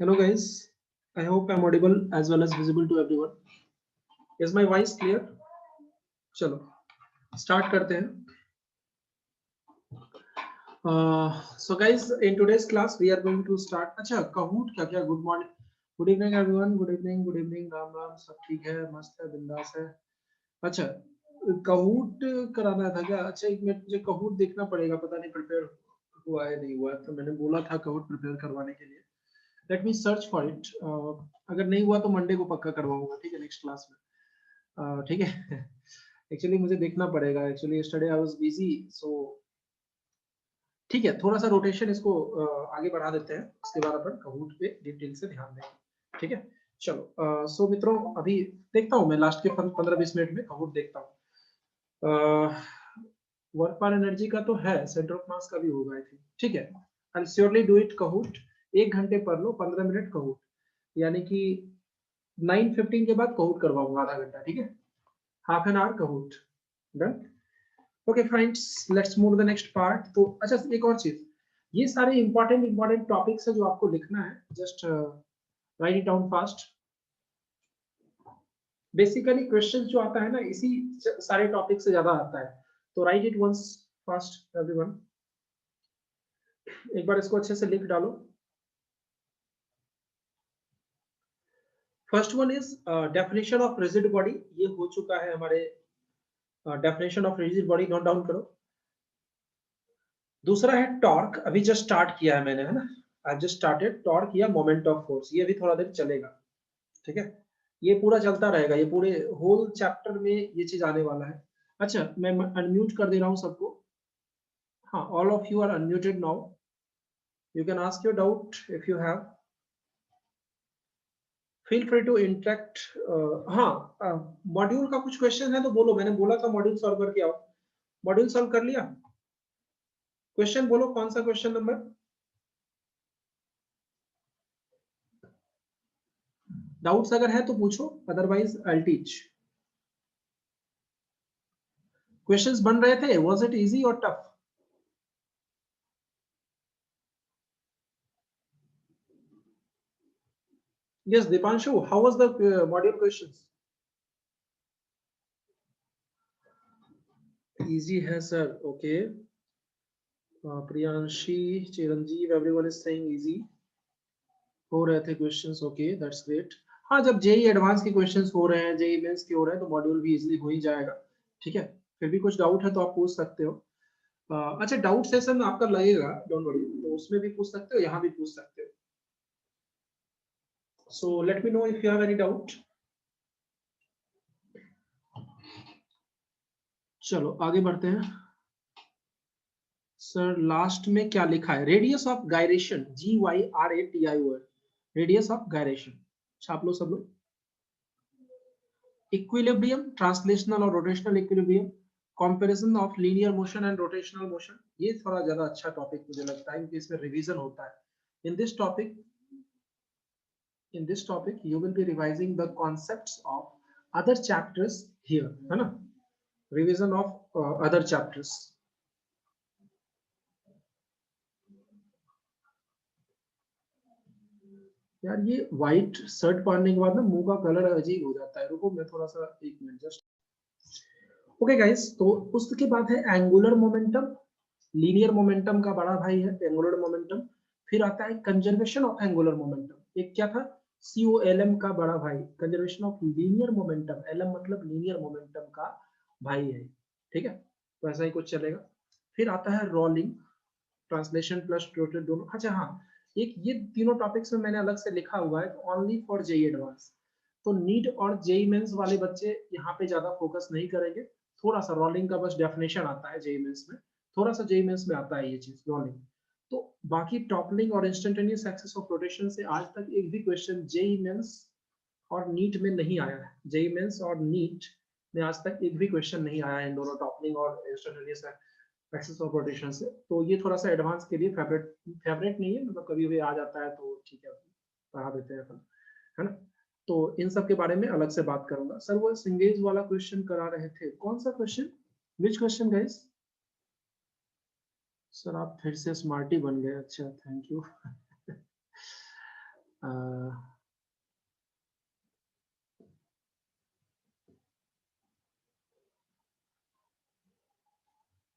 Hello guys, I hope I'm audible as well as visible to everyone. Is my voice clear? चलो start करते हैं. So guys, in today's class we are going to start. अच्छा Kahoot क्या क्या? Good morning, good evening everyone. Good evening. Ram Ram, सब ठीक है, मस्त है, बिंदास है. अच्छा Kahoot कराना था क्या? अच्छा एक मिनट, मुझे Kahoot देखना पड़ेगा, पता नहीं प्रिपेयर हुआ है नहीं हुआ है, तो मैंने बोला था Kahoot प्रिपेयर करवाने के लिए. Let me search for it. अगर नहीं हुआ तो मंडे को पक्का करवाऊंगा, ठीक है, नेक्स्ट क्लास में. ठीक है. एक्चुअली मुझे देखना पड़ेगा, actually yesterday I was busy, so ठीक है, थोड़ा सा रोटेशन इसको आगे बढ़ा देते हैं, उसके बाद अपन Kahoot पे डिटेल से ध्यान देंगे, ठीक है. चलो सो मित्रों, अभी देखता हूँ मैं लास्ट के 15-20 मिनट में Kahoot देखता हूँ. वर्क फॉर एनर्जी का तो है, सेंटर ऑफ मास का भी होगा आई थिंक, ठीक है. I surely do it Kahoot. 1 घंटे पढ़ लो, 15 मिनट Kahoot, यानी कि 9:15 के बाद Kahoot करवाऊंगा आधा घंटा, ठीक है. Half an hour Kahoot. Done. Okay friends, let's move the next part. तो अच्छा एक और चीज, ये सारे इंपॉर्टेंट टॉपिक्स है जो आपको लिखना है. Just right it down fast. Basically question जो आता है ना, इसी सारे टॉपिक से ज्यादा आता है, तो write it once fast everyone. एक बार इसको अच्छे से लिख डालो. First one is definition of rigid body. ये हो चुका है हमारे. Definition of rigid body note down करो. दूसरा है टॉर्क. अभी जस्ट स्टार्ट किया है मैंने, है ना. आई जस्ट स्टार्टेड टॉर्क या मोमेंट ऑफ फोर्स. ये भी थोड़ा देर चलेगा, ठीक है. ये पूरा चलता रहेगा, ये पूरे होल चैप्टर में ये चीज आने वाला है. अच्छा मैं अनम्यूट कर दे रहा हूँ सबको. हाँ, all of you are unmuted now. You can ask your doubt if you have. Feel free to interact. हाँ, मॉड्यूल का कुछ क्वेश्चन है तो बोलो. मैंने बोला था मॉड्यूल सॉल्व करके आओ. मॉड्यूल सॉल्व कर लिया? क्वेश्चन बोलो, कौन सा क्वेश्चन नंबर? डाउट्स अगर है तो पूछो, अदरवाइज आई टीच. क्वेश्चंस बन रहे थे, वाज इट इजी और tough? Yes Deepanshu, how was the module questions? Easy है sir. Okay. Priyanshi, Chiranjeev, everyone is saying easy हो रहे थे क्वेश्चंस. Okay, that's great. हाँ, जब जेई एडवांस के क्वेश्चंस हो रहे हैं, जेई मेंस के हो रहे हैं, तो मॉड्यूल भी इजीली हो ही जाएगा, ठीक है. फिर भी कुछ डाउट है तो आप पूछ सकते हो. अच्छा, डाउट सेशन आपका लगेगा, डोंट वरी, तो उसमें भी पूछ सकते हो, यहाँ भी पूछ सकते हो. So let me know if you have any doubt. चलो आगे बढ़ते हैं. सर लास्ट में क्या लिखा है? Radius of gyration, GYRATION, radius of gyration. छाप लो सब लोग. इक्विलिब्रियम, ट्रांसलेशनल और rotational equilibrium, comparison of linear motion and rotational motion. ये थोड़ा ज्यादा अच्छा टॉपिक मुझे लगता है, क्योंकि इसमें रिवीजन होता है. In this topic, you will be revising the concepts of other chapters here, है ना. Revision of other chapters. यार ये व्हाइट शर्ट पहनने के बाद ना मुंह का कलर अजीब हो जाता है. रुको मैं थोड़ा सा, एक मिनट जस्ट. ओके गाइस, तो उसके बाद है एंगुलर मोमेंटम. लीनियर मोमेंटम का बड़ा भाई है एंगुलर मोमेंटम. फिर आता है कंजर्वेशन ऑफ एंगुलर मोमेंटम. एक क्या था? COLM का बड़ा भाई, conservation of linear momentum. LM मतलब लीनियर मोमेंटम का भाई है, ठीक है. तो ऐसा ही कुछ चलेगा. फिर आता है रोलिंग, ट्रांसलेशन प्लस टोटल दोनों. अच्छा हाँ, एक ये तीनों टॉपिक्स में मैंने अलग से लिखा हुआ है, ओनली फॉर जेई एडवांस. तो नीट और जेई मेंस वाले बच्चे यहाँ पे ज्यादा फोकस नहीं करेंगे. थोड़ा सा रोलिंग का बस डेफिनेशन आता है जेई मेंस में, थोड़ा सा जेई मेंस में आता है ये चीज रोलिंग. तो बाकी टॉपलिंग और इंस्टेंटेनियस एक्सेस ऑफ रोटेशन से आज तक एक भी क्वेश्चन जेई मेंस और नीट में नहीं आया है. जेई मेंस और नीट में आज तक एक भी क्वेश्चन नहीं आया है इन दोनों टॉपलिंग और इंस्टेंटेनियस एक्सेस ऑफ रोटेशन से. तो ये थोड़ा सा एडवांस के लिए फेवरेट नहीं है, मतलब कभी भी आ जाता है तो ठीक है, पढ़ा देते हैं अपन, है ना. तो इन सब के बारे में अलग से बात करूंगा. सर वो सिंगेज वाला क्वेश्चन करा रहे थे, कौन सा question? Which question guys? Sir आप फिर से स्मार्टी बन गए. अच्छा थैंक यू.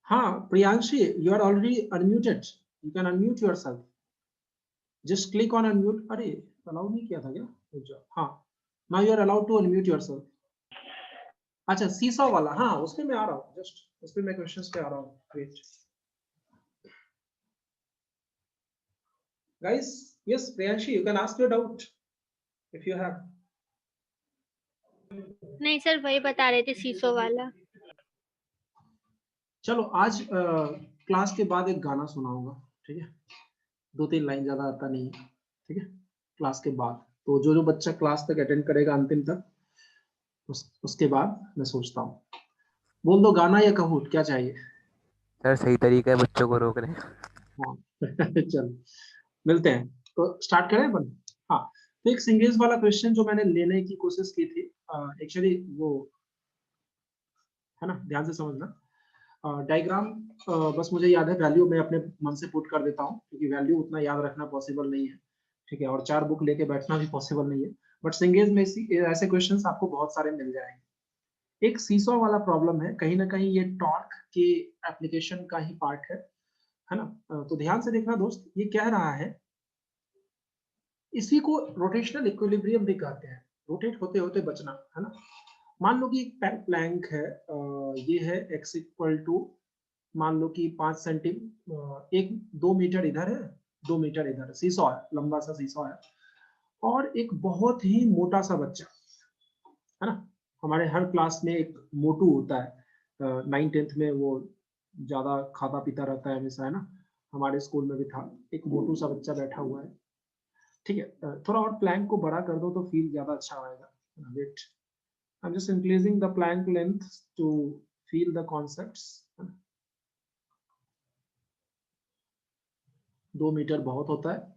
हाँ Priyanshi, you are already unmuted, you can unmute yourself, just click on unmute. अरे अलाउ नहीं किया था क्या? हाँ, now you are allowed to unmute yourself. अच्छा सीसॉ वाला, हाँ उसमें मैं आ रहा हूँ, जस्ट उसमें मैं क्वेश्चंस पे आ रहा हूँ। Wait guys, yes Priyanshi, you can ask your doubt if you have. नहीं सर, वही बता रहे थे सीसो वाला। चलो आज क्लास के बाद एक गाना सुनाऊंगा, ठीक है? 2-3 लाइन, ज्यादा आता नहीं है, ठीक है? क्लास के बाद तो जो जो बच्चा क्लास तक अटेंड करेगा अंतिम तक, उसके बाद मैं सोचता हूँ। बोल दो गाना या कहूट, क्या चाहिए? सर सही तरीका है बच्चों को रोकने। हाँ चलो मिलते हैं, तो स्टार्ट करें अपन। हाँ, तो एक सिंगल्स वाला क्वेश्चन जो मैंने लेने की कोशिश की थी, एक्चुअली वो है ना, ध्यान से समझना। डायग्राम बस मुझे याद है, वैल्यू मैं अपने मन से पुट कर देता हूँ, क्योंकि वैल्यू उतना याद रखना पॉसिबल नहीं है, ठीक है? और 4 बुक लेके बैठना भी पॉसिबल नहीं है, बट सिंगल्स में ऐसे क्वेश्चंस आपको बहुत सारे मिल जाएंगे। एक सीसॉ वाला प्रॉब्लम है, कहीं ना कहीं ये टॉर्क के एप्लीकेशन का ही पार्ट है ना? तो ध्यान से देखना दोस्त, ये कह रहा है, इसी को रोटेशनल इक्विलिब्रियम भी कहते हैं, रोटेट होते होते बचना, है ना? मान लो कि एक प्लैंक है, ये है x इक्वल टू, मान लो कि 5 सेंटी, 1-2 मीटर इधर है, 2 मीटर इधर, सीसॉ है, लंबा सा सीसॉ है, और एक बहुत ही मोटा सा बच्चा, है ना? हमारे हर क्लास में एक मोटू होता है, 9th-10th में वो ज्यादा खाता पीता रहता है हमेशा, है ना? हमारे स्कूल में भी था, एक मोटू सा बच्चा बैठा हुआ है, ठीक है? थोड़ा और प्लैंक को बड़ा कर दो तो फील ज्यादा अच्छा आएगा। Wait, I am just increasing the plank length to feel the concepts. 2 metre बहुत होता है।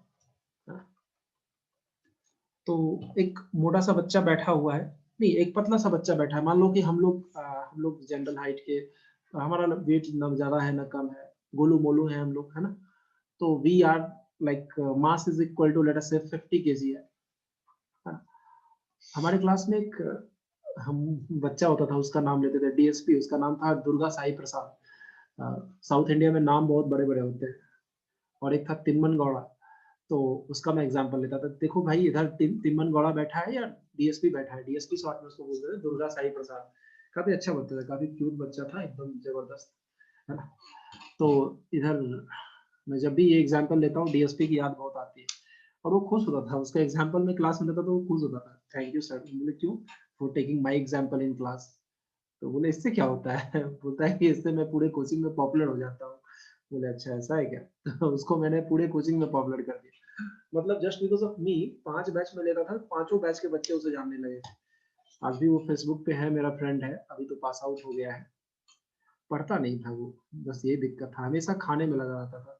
तो एक मोटा सा बच्चा बैठा हुआ है, नहीं एक पतला सा बच्चा बैठा है, मान लो कि हम लोग जनरल हाइट के, हमारा वेट न ज्यादा है न कम है, गोलू मोलू है हम लोग, है ना? तो we are like mass is equal to let us say 50 kg है। हमारे क्लास में एक हम बच्चा होता था, उसका नाम लेते थे डीएसपी, उसका नाम था दुर्गा साई प्रसाद। साउथ इंडिया में नाम बहुत बड़े बड़े होते हैं, और एक था तिम्मन गौड़ा, तो उसका मैं एग्जांपल लेता था, देखो भाई इधर तिम्मन गौड़ा बैठा है या डीएसपी बैठा है, डीएसपी शॉर्ट में उसको बोलते थे, दुर्गा साई प्रसाद। काफी अच्छा बच्चा था, काफी क्यूट बच्चा था, एकदम जबरदस्त, है ना? तो इधर मैं जब भी ये एग्जांपल लेता हूँ, डीएसपी की याद बहुत आती है, और वो खुश होता था, उसका एग्जांपल में क्लास में लेता तो वो खुश होता था, थैंक यू सर। बोले क्यों? For taking my example in class. तो बोले इससे क्या होता है? बोलता है कि इससे मैं पूरे कोचिंग में पॉपुलर हो जाता हूँ। बोले अच्छा ऐसा है क्या? तो उसको मैंने पूरे कोचिंग में पॉपुलर कर दिया, मतलब just because of me. 5 batch में लेता था, 5 बैच के बच्चे उसे जानने लगे थे। आज भी वो फेसबुक पे है, मेरा फ्रेंड है, अभी तो पास आउट हो गया है, पढ़ता नहीं था वो, बस ये दिक्कत था, हमेशा खाने में लगा रहता था।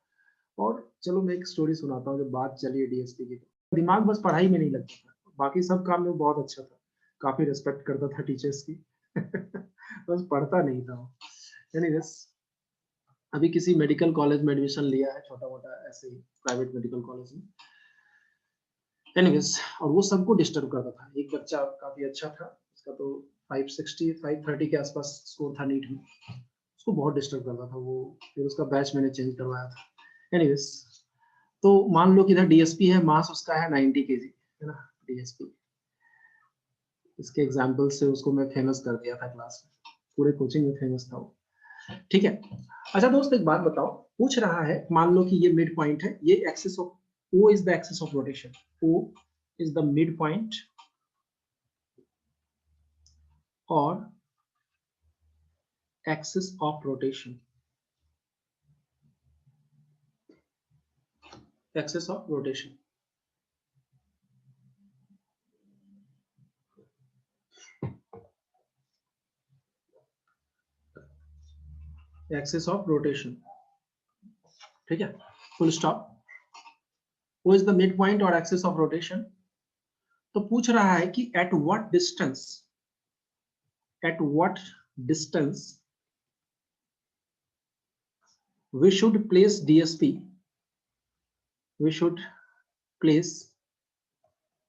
और चलो मैं एक स्टोरी सुनाता हूँ, जब बात चली है डीएसपी की, तो दिमाग बस पढ़ाई में नहीं लगता था, बाकी सब काम में बहुत अच्छा था, काफी रिस्पेक्ट करता था टीचर्स की बस पढ़ता नहीं था वो। एनीवेज, अभी किसी मेडिकल कॉलेज में एडमिशन लिया है, छोटा मोटा ऐसे ही प्राइवेट मेडिकल कॉलेज में। एनीवेज, और वो सबको डिस्टर्ब करता था। एक बच्चा काफी अच्छा था, उसका तो 560 530 के आसपास स्कोर था नीट में, उसको बहुत डिस्टर्ब करता था वो, फिर उसका बैच मैंने चेंज करवाया था। एनीवेज, तो मान लो कि इधर डीएसपी है, मास उसका है 90 kg, है ना? डीएसपी, इसके एग्जाम्पल से उसको मैं फेमस कर दिया था क्लास में, पूरे कोचिंग में फेमस था वो, ठीक है? अच्छा दोस्त एक बात बताओ, पूछ रहा है, मान लो कि ये मिड पॉइंट है, ये axis of O is the axis of rotation. O is the midpoint or axis of rotation. Axis of rotation. Axis of rotation. ठीक है? Full stop. O is the midpoint or axis of rotation. तो पूछ रहा है कि at what distance we should place DSP. We should place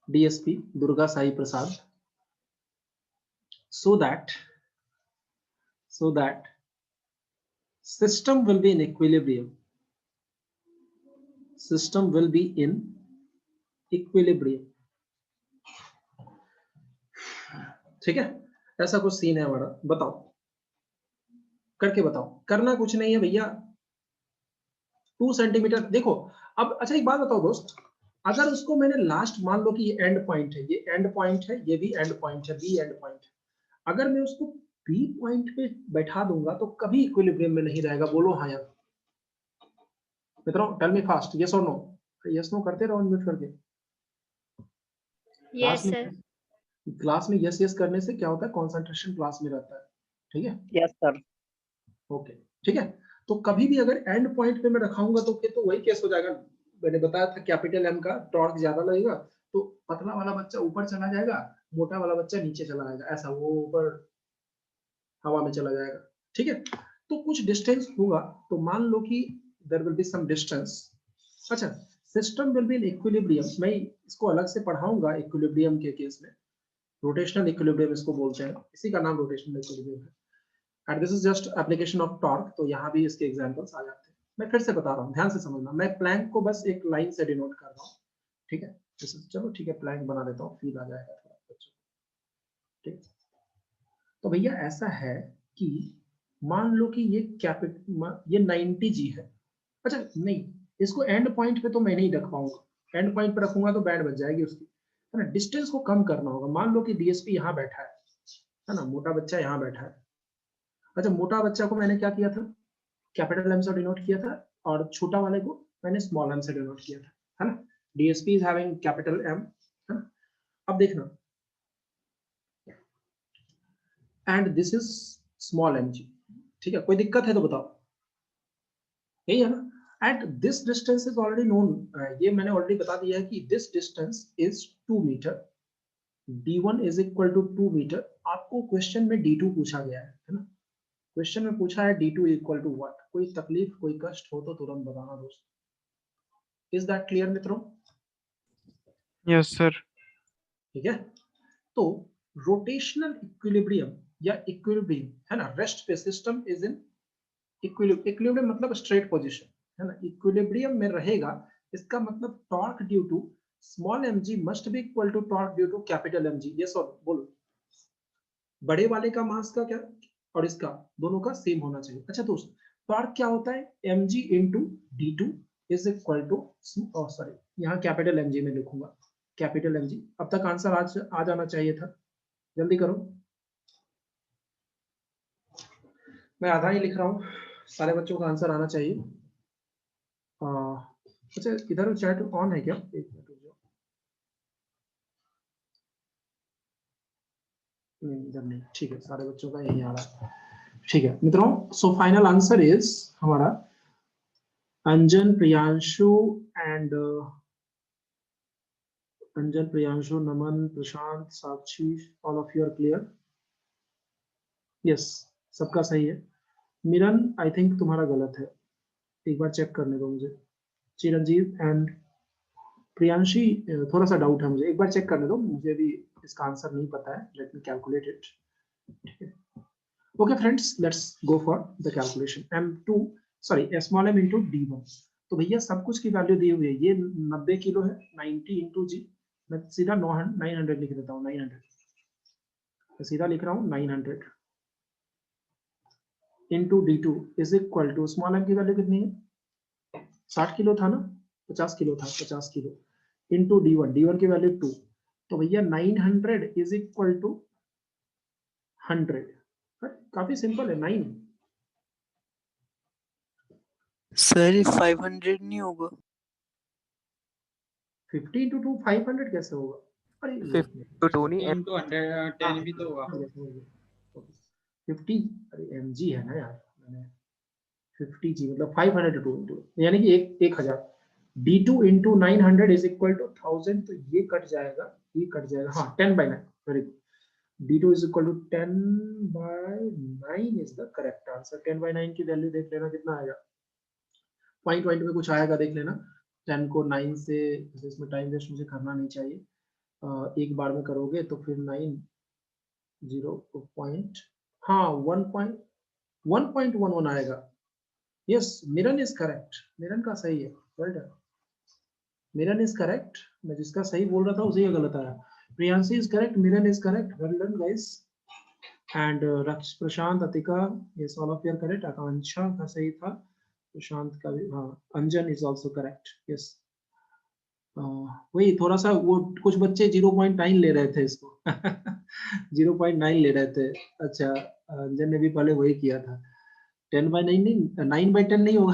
DSP Durga Sai Prasad, so that system will be in equilibrium. System will be in equilibrium. ठीक है, ऐसा कुछ scene है हमारा। बताओ, करके बताओ। करना कुछ नहीं है भैया, 2 सेंटीमीटर। देखो अब, अच्छा एक बात बताओ दोस्त, अगर उसको मैंने लास्ट, मान लो कि ये एंड पॉइंट है, ये एंड पॉइंट है, ये भी एंड पॉइंट है, बी एंड पॉइंट है, अगर मैं उसको बी पॉइंट पे बैठा दूंगा तो कभी इक्विलिब्रियम में नहीं रहेगा। बोलो हाँ या मित्रों, टेल मी फास्ट, यस और नो। यस नो करते रहो अनम्यूट करके। Yes sir. क्लास में यस यस करने से क्या होता है, कंसंट्रेशन क्लास में रहता है। ठीक है, यस सर। ओके ठीक है। तो कभी भी अगर एंड पॉइंट पे मैं रखाऊंगा तो फिर तो वही केस हो जाएगा। मैंने बताया था कैपिटल एम का टॉर्क ज्यादा लगेगा, तो पतला वाला बच्चा ऊपर चला जाएगा, मोटा वाला बच्चा नीचे चला जाएगा, ऐसा वो ऊपर हवा में चला जाएगा। ठीक है, तो कुछ डिस्टेंस होगा, तो मान लो कि there will be some distance. अच्छा, system will be in equilibrium, मैं इसको अलग से पढ़ाऊंगा इक्विलिब्रियम के केस में। रोटेशनल इक्विलिब्रियम इसको बोलते हैं, इसी का नाम रोटेशनल इक्विलिब्रियम है। And this is just application of torque, तो यहाँ भी इसके एग्जांपल्स आ जाते हैं। मैं फिर से बता रहा हूँ, ध्यान से समझना, मैं प्लैंक को बस एक लाइन से डिनोट कर रहा हूँ। ठीक है, चलो ठीक है, प्लैंक बना देता हूँ, फील आ जाएगा थोड़ा बच्चों। ठीक, तो भैया ऐसा है कि मान लो कि ये 90G है। अच्छा नहीं, इसको एंड पॉइंट पे तो मैं नहीं रख पाऊंगा, एंड पॉइंट पे रखूंगा तो बैंड बच जाएगी उसकी, है ना। डिस्टेंस को कम करना होगा। मान लो कि डीएसपी यहाँ बैठा है ना, मोटा बच्चा यहाँ बैठा है। अच्छा, मोटा बच्चा को मैंने क्या किया था, कैपिटल एम से डिनोट किया था, और छोटा वाले को मैंने स्मॉल एम से डिनोट किया था, है ना। DSP is having capital M, है ना। अब देखना, and this is small m g. ठीक है, कोई दिक्कत है तो बताओ, यही है ना। And this distance is already known, ये मैंने ऑलरेडी बता दिया है कि this distance is 2 metre, d1 is equal to 2 metre. आपको क्वेश्चन में d2 पूछा गया है ना। क्वेश्चन में पूछा है d2 इक्वल टू व्हाट। कोई तकलीफ, कोई कष्ट हो तो तुरंत बताना दोस्त। इज दैट क्लियर मित्रों? Yes sir. ठीक है, तो रोटेशनल इक्विलिब्रियम या इक्विलिब्रियम, है ना, रेस्ट पे सिस्टम इज इन इक्विलिब्रियम, मतलब स्ट्रेट पोजीशन, है ना, इक्विलिब्रियम में रहेगा। इसका मतलब torque due to small mg must be equal to torque due to capital mg। Yes और बोलो, बड़े वाले का मास का क्या और इसका दोनों का सेम होना चाहिए। अच्छा दोस्त, टॉर्क क्या होता है, mg into d2 is equal to, sorry यहाँ कैपिटल mg में लिखूंगा, कैपिटल mg। अब तक आंसर आज आ जाना चाहिए था, जल्दी करो। मैं आधा ही लिख रहा हूँ, सारे बच्चों का आंसर आना चाहिए। अच्छा, इधर चैट ऑन है क्या? एक मिनट रुक जाओ। नहीं इधर नहीं, ठीक है, सारे बच्चों का यही आ रहा है। ठीक है मित्रों, सो फाइनल आंसर इज हमारा Anjan, Priyanshu and Anjan, Priyanshu, Naman, Prashant, Sakshi, all of you are clear? Yes, सबका सही है। मिरन आई थिंक तुम्हारा गलत है, एक बार चेक करने दो मुझे। चिरंजीव एंड प्रियांशी, थोड़ा सा डाउट है मुझे, एक बार चेक करने दो, मुझे भी इसका आंसर नहीं पता है। Let me calculate it. ठीक है, okay friends, let's go for the calculation. m2 sorry small m into d1। तो भैया सब कुछ की वैल्यू दी हुई है, ये 90 किलो है, 90 इंटू जी, मैं सीधा 900 लिख देता हूँ, 900, मैं सीधा लिख रहा हूँ 900 into d2 is equal to, small m की वैल्यू कितनी है, 60 किलो था ना, 50 किलो था, 50 किलो इंटू d1, d1 की वैल्यू 2, तो भैया 900 इज इक्वल टू 100। काफी सिंपल है, 9। सर 500 नहीं होगा? 50 इंटू 2 500 कैसे होगा? अरे 50 to 2 नहीं, 50 into 110 भी तो होगा। 50, अरे mg है ना यार, मैंने 50g मतलब 500 टू इंटू, यानी कि 1000। d2 into 900 is equal to 1000, तो ये कट जाएगा, ये कट जाएगा, हाँ 10/9, very good. d2 is equal to 10/9 is the correct answer. 10/9 की वैल्यू देख लेना कितना आएगा, पॉइंट में कुछ आएगा देख लेना। 10 को 9 से, इसमें टाइम वेस्ट मुझे करना नहीं चाहिए, एक बार में करोगे तो फिर 9 0 पॉइंट, हाँ 1.11 आएगा। Yes, Mirren is correct, Mirren का सही है, well done. Mirren is correct, मैं जिसका सही बोल रहा था उसी का गलत आया। Priyanshi is correct, Miran is correct, well done guys. And Prashant, Atika, yes all of you are correct. Akanksha का सही था, प्रशांत का भी, हाँ। Anjan is also correct, yes. वही थोड़ा सा वो कुछ बच्चे 0.9 ले रहे थे इसको 0.9 ले रहे थे। अच्छा, अंजन ने भी पहले वही किया था। 10/9 नहीं, 9/10 नहीं होगा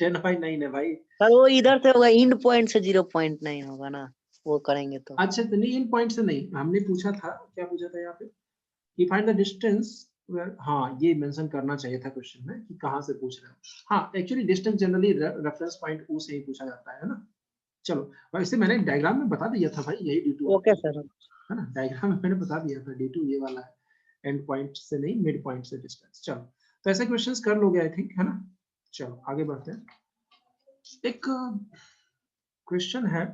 10/9 है भाई। सर वो इधर से होगा, इंड पॉइंट से 0.9 होगा ना, वो करेंगे तो। अच्छा, तो नहीं, इन पॉइंट से नहीं, हमने पूछा था, क्या पूछा था यहाँ पे कि फाइंड द डिस्टेंस। हाँ, ये मेंशन करना चाहिए था क्वेश्चन में कि कहाँ से पूछ रहे हो। हाँ, actually distance generally reference point O से ही पूछा जाता है ना। चलो, वैसे मैंने डायग्राम में बता दिया था भाई, यही D2 ओके सर। है ना। डायग्राम में मैंने बता दिया था D2 ये वाला है, एंड पॉइंट से नहीं, मिड पॉइंट से डिस्टेंस। चलो, तो ऐसे क्वेश्चंस कर लोगे आई थिंक, है ना। चलो आगे बढ़ते हैं। एक क्वेश्चन है,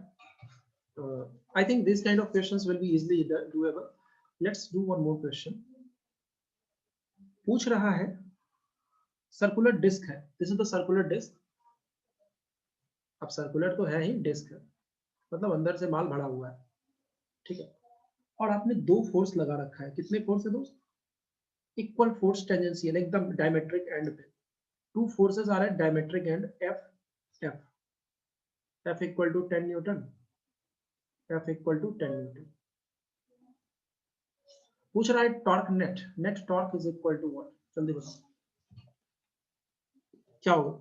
I think this kind of questions will be easily doable. Let's do one more question. पूछ रहा है, सर्कुलर डिस्क है, this is the circular disc. अब सर्कुलर तो है ही, डिस्क है मतलब अंदर से माल भरा हुआ है, ठीक है। और आपने दो फोर्स लगा रखा है, कितने फोर्स है दोस्त? इक्वल फोर्स टेंजेंशियल, एकदम डायमेट्रिक एंड पे। Two forces are at diametric end, F equal to 10 newton, F equal to 10 newton. पूछ रहा है torque net, net torque is equal to what? जल्दी बताओ क्या होगा।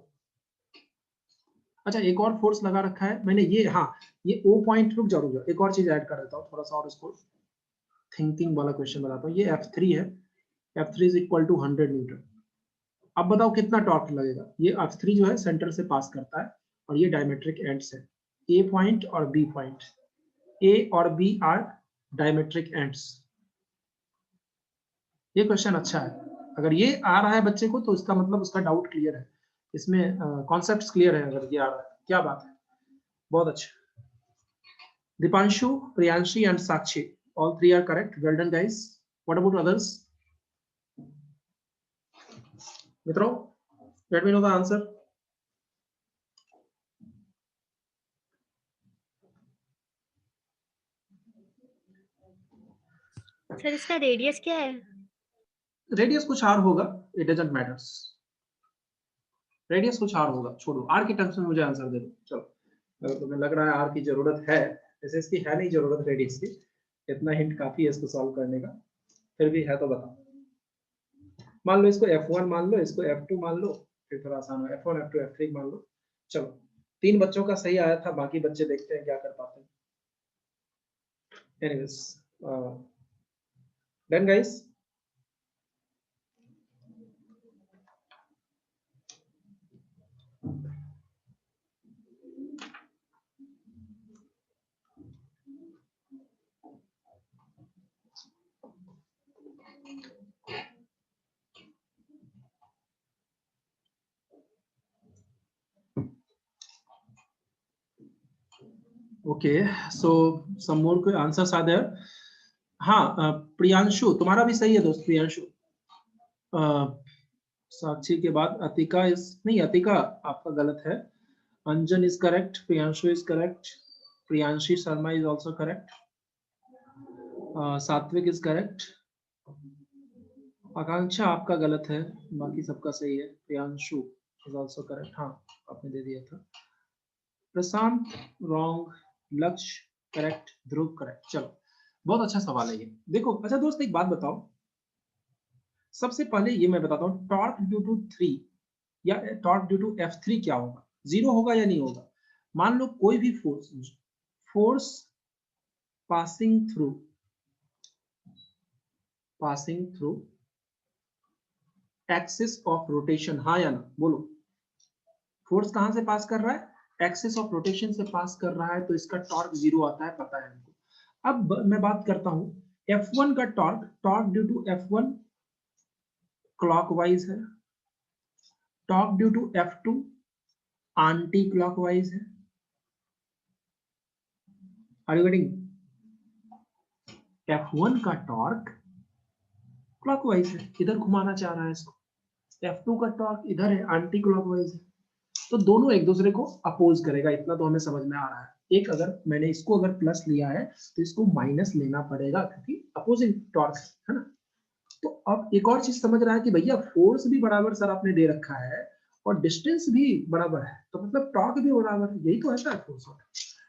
अच्छा, एक और फोर्स लगा रखा है मैंने, ये, हाँ, ये O पॉइंट, रुक जाओ, एक और चीज ऐड कर देता हूँ थोड़ा सा, और इसको थिंकिंग वाला क्वेश्चन बताता हूँ। ये F3 है, F3 is equal to 100 Newton. अब बताओ कितना टॉर्क लगेगा। ये F3 जो है सेंटर से पास करता है, और ये डायमेट्रिक एंड्स है, A पॉइंट और B पॉइंट। A और B आर डायमेट्रिक एंड्स। ये क्वेश्चन अच्छा है, अगर ये आ रहा है बच्चे को तो इसका मतलब उसका डाउट क्लियर है, इसमें कॉन्सेप्ट्स क्लियर है। अगर ये आ रहा है, क्या बात है, बहुत अच्छा। Deepanshu, Priyanshi and Sakshi, all three are correct, well done guys. What about others? मित्रों, let me know the answer. Sir इसका रेडियस क्या है? रेडियस कुछ और होगा, इट डजंट मैटर्स। रेडियस कुछ और होगा, छोड़ो, आर के टर्म्स में मुझे आंसर दे दो। चलो, अगर तुम्हें लग रहा है आर की जरूरत है, जैसे इसकी है नहीं जरूरत रेडियस की, इतना हिंट काफी है इसको सॉल्व करने का, फिर भी है तो बताओ। मान लो इसको F1 मान लो, इसको F2 मान लो, फिर थोड़ा आसान हो, F1 F2 F3 मान लो। चलो, 3 बच्चों का सही आया था, बाकी बच्चे देखते हैं क्या कर पाते हैं। Anyways, done guys. Okay, so some more answers are there. हाँ, प्रियांशु तुम्हारा भी सही है दोस्त, प्रियांशु। साक्षी के बाद अतिका इज, नहीं, अतिका आपका गलत है। Anjan is correct, Priyanshu is correct, Priyanshi Sharma is also correct, Satvik is correct, Akanksha आपका गलत है, बाकी सबका सही है। प्रियांशु इज आल्सो करेक्ट, हाँ आपने दे दिया था। प्रशांत रॉन्ग, लक्ष्य करेक्ट, ध्रुव करेक्ट। चलो, बहुत अच्छा सवाल है ये। देखो, अच्छा दोस्त एक बात बताओ, सबसे पहले ये मैं बताता हूँ, टॉर्क ड्यू टू 3 या टॉर्क ड्यू टू F3 क्या होगा, 0 होगा या नहीं होगा। मान लो कोई भी force passing through axis of rotation, हाँ या ना, बोलो। फोर्स कहां से पास कर रहा है? एक्सिस ऑफ रोटेशन से पास कर रहा है, तो इसका टॉर्क 0 आता है, पता है हमको। अब मैं बात करता हूं F1 का torque due to F1 clockwise है, torque due to F2 anti clockwise है। Are you getting? F1 का टॉर्क क्लॉकवाइज है, इधर घुमाना चाह रहा है इसको। F2 का टॉर्क इधर है, एंटी क्लॉकवाइज है। तो दोनों एक दूसरे को अपोज करेगा, इतना तो हमें समझ में आ रहा है। एक अगर मैंने इसको अगर प्लस लिया है तो इसको माइनस लेना पड़ेगा क्योंकि अपोजिंग टॉर्क है ना। तो अब एक और चीज समझ रहा है कि भैया फोर्स भी बराबर सर आपने दे रखा है और डिस्टेंस भी बराबर है, तो मतलब टॉर्क भी बराबर है, यही तो है सर फोर्स।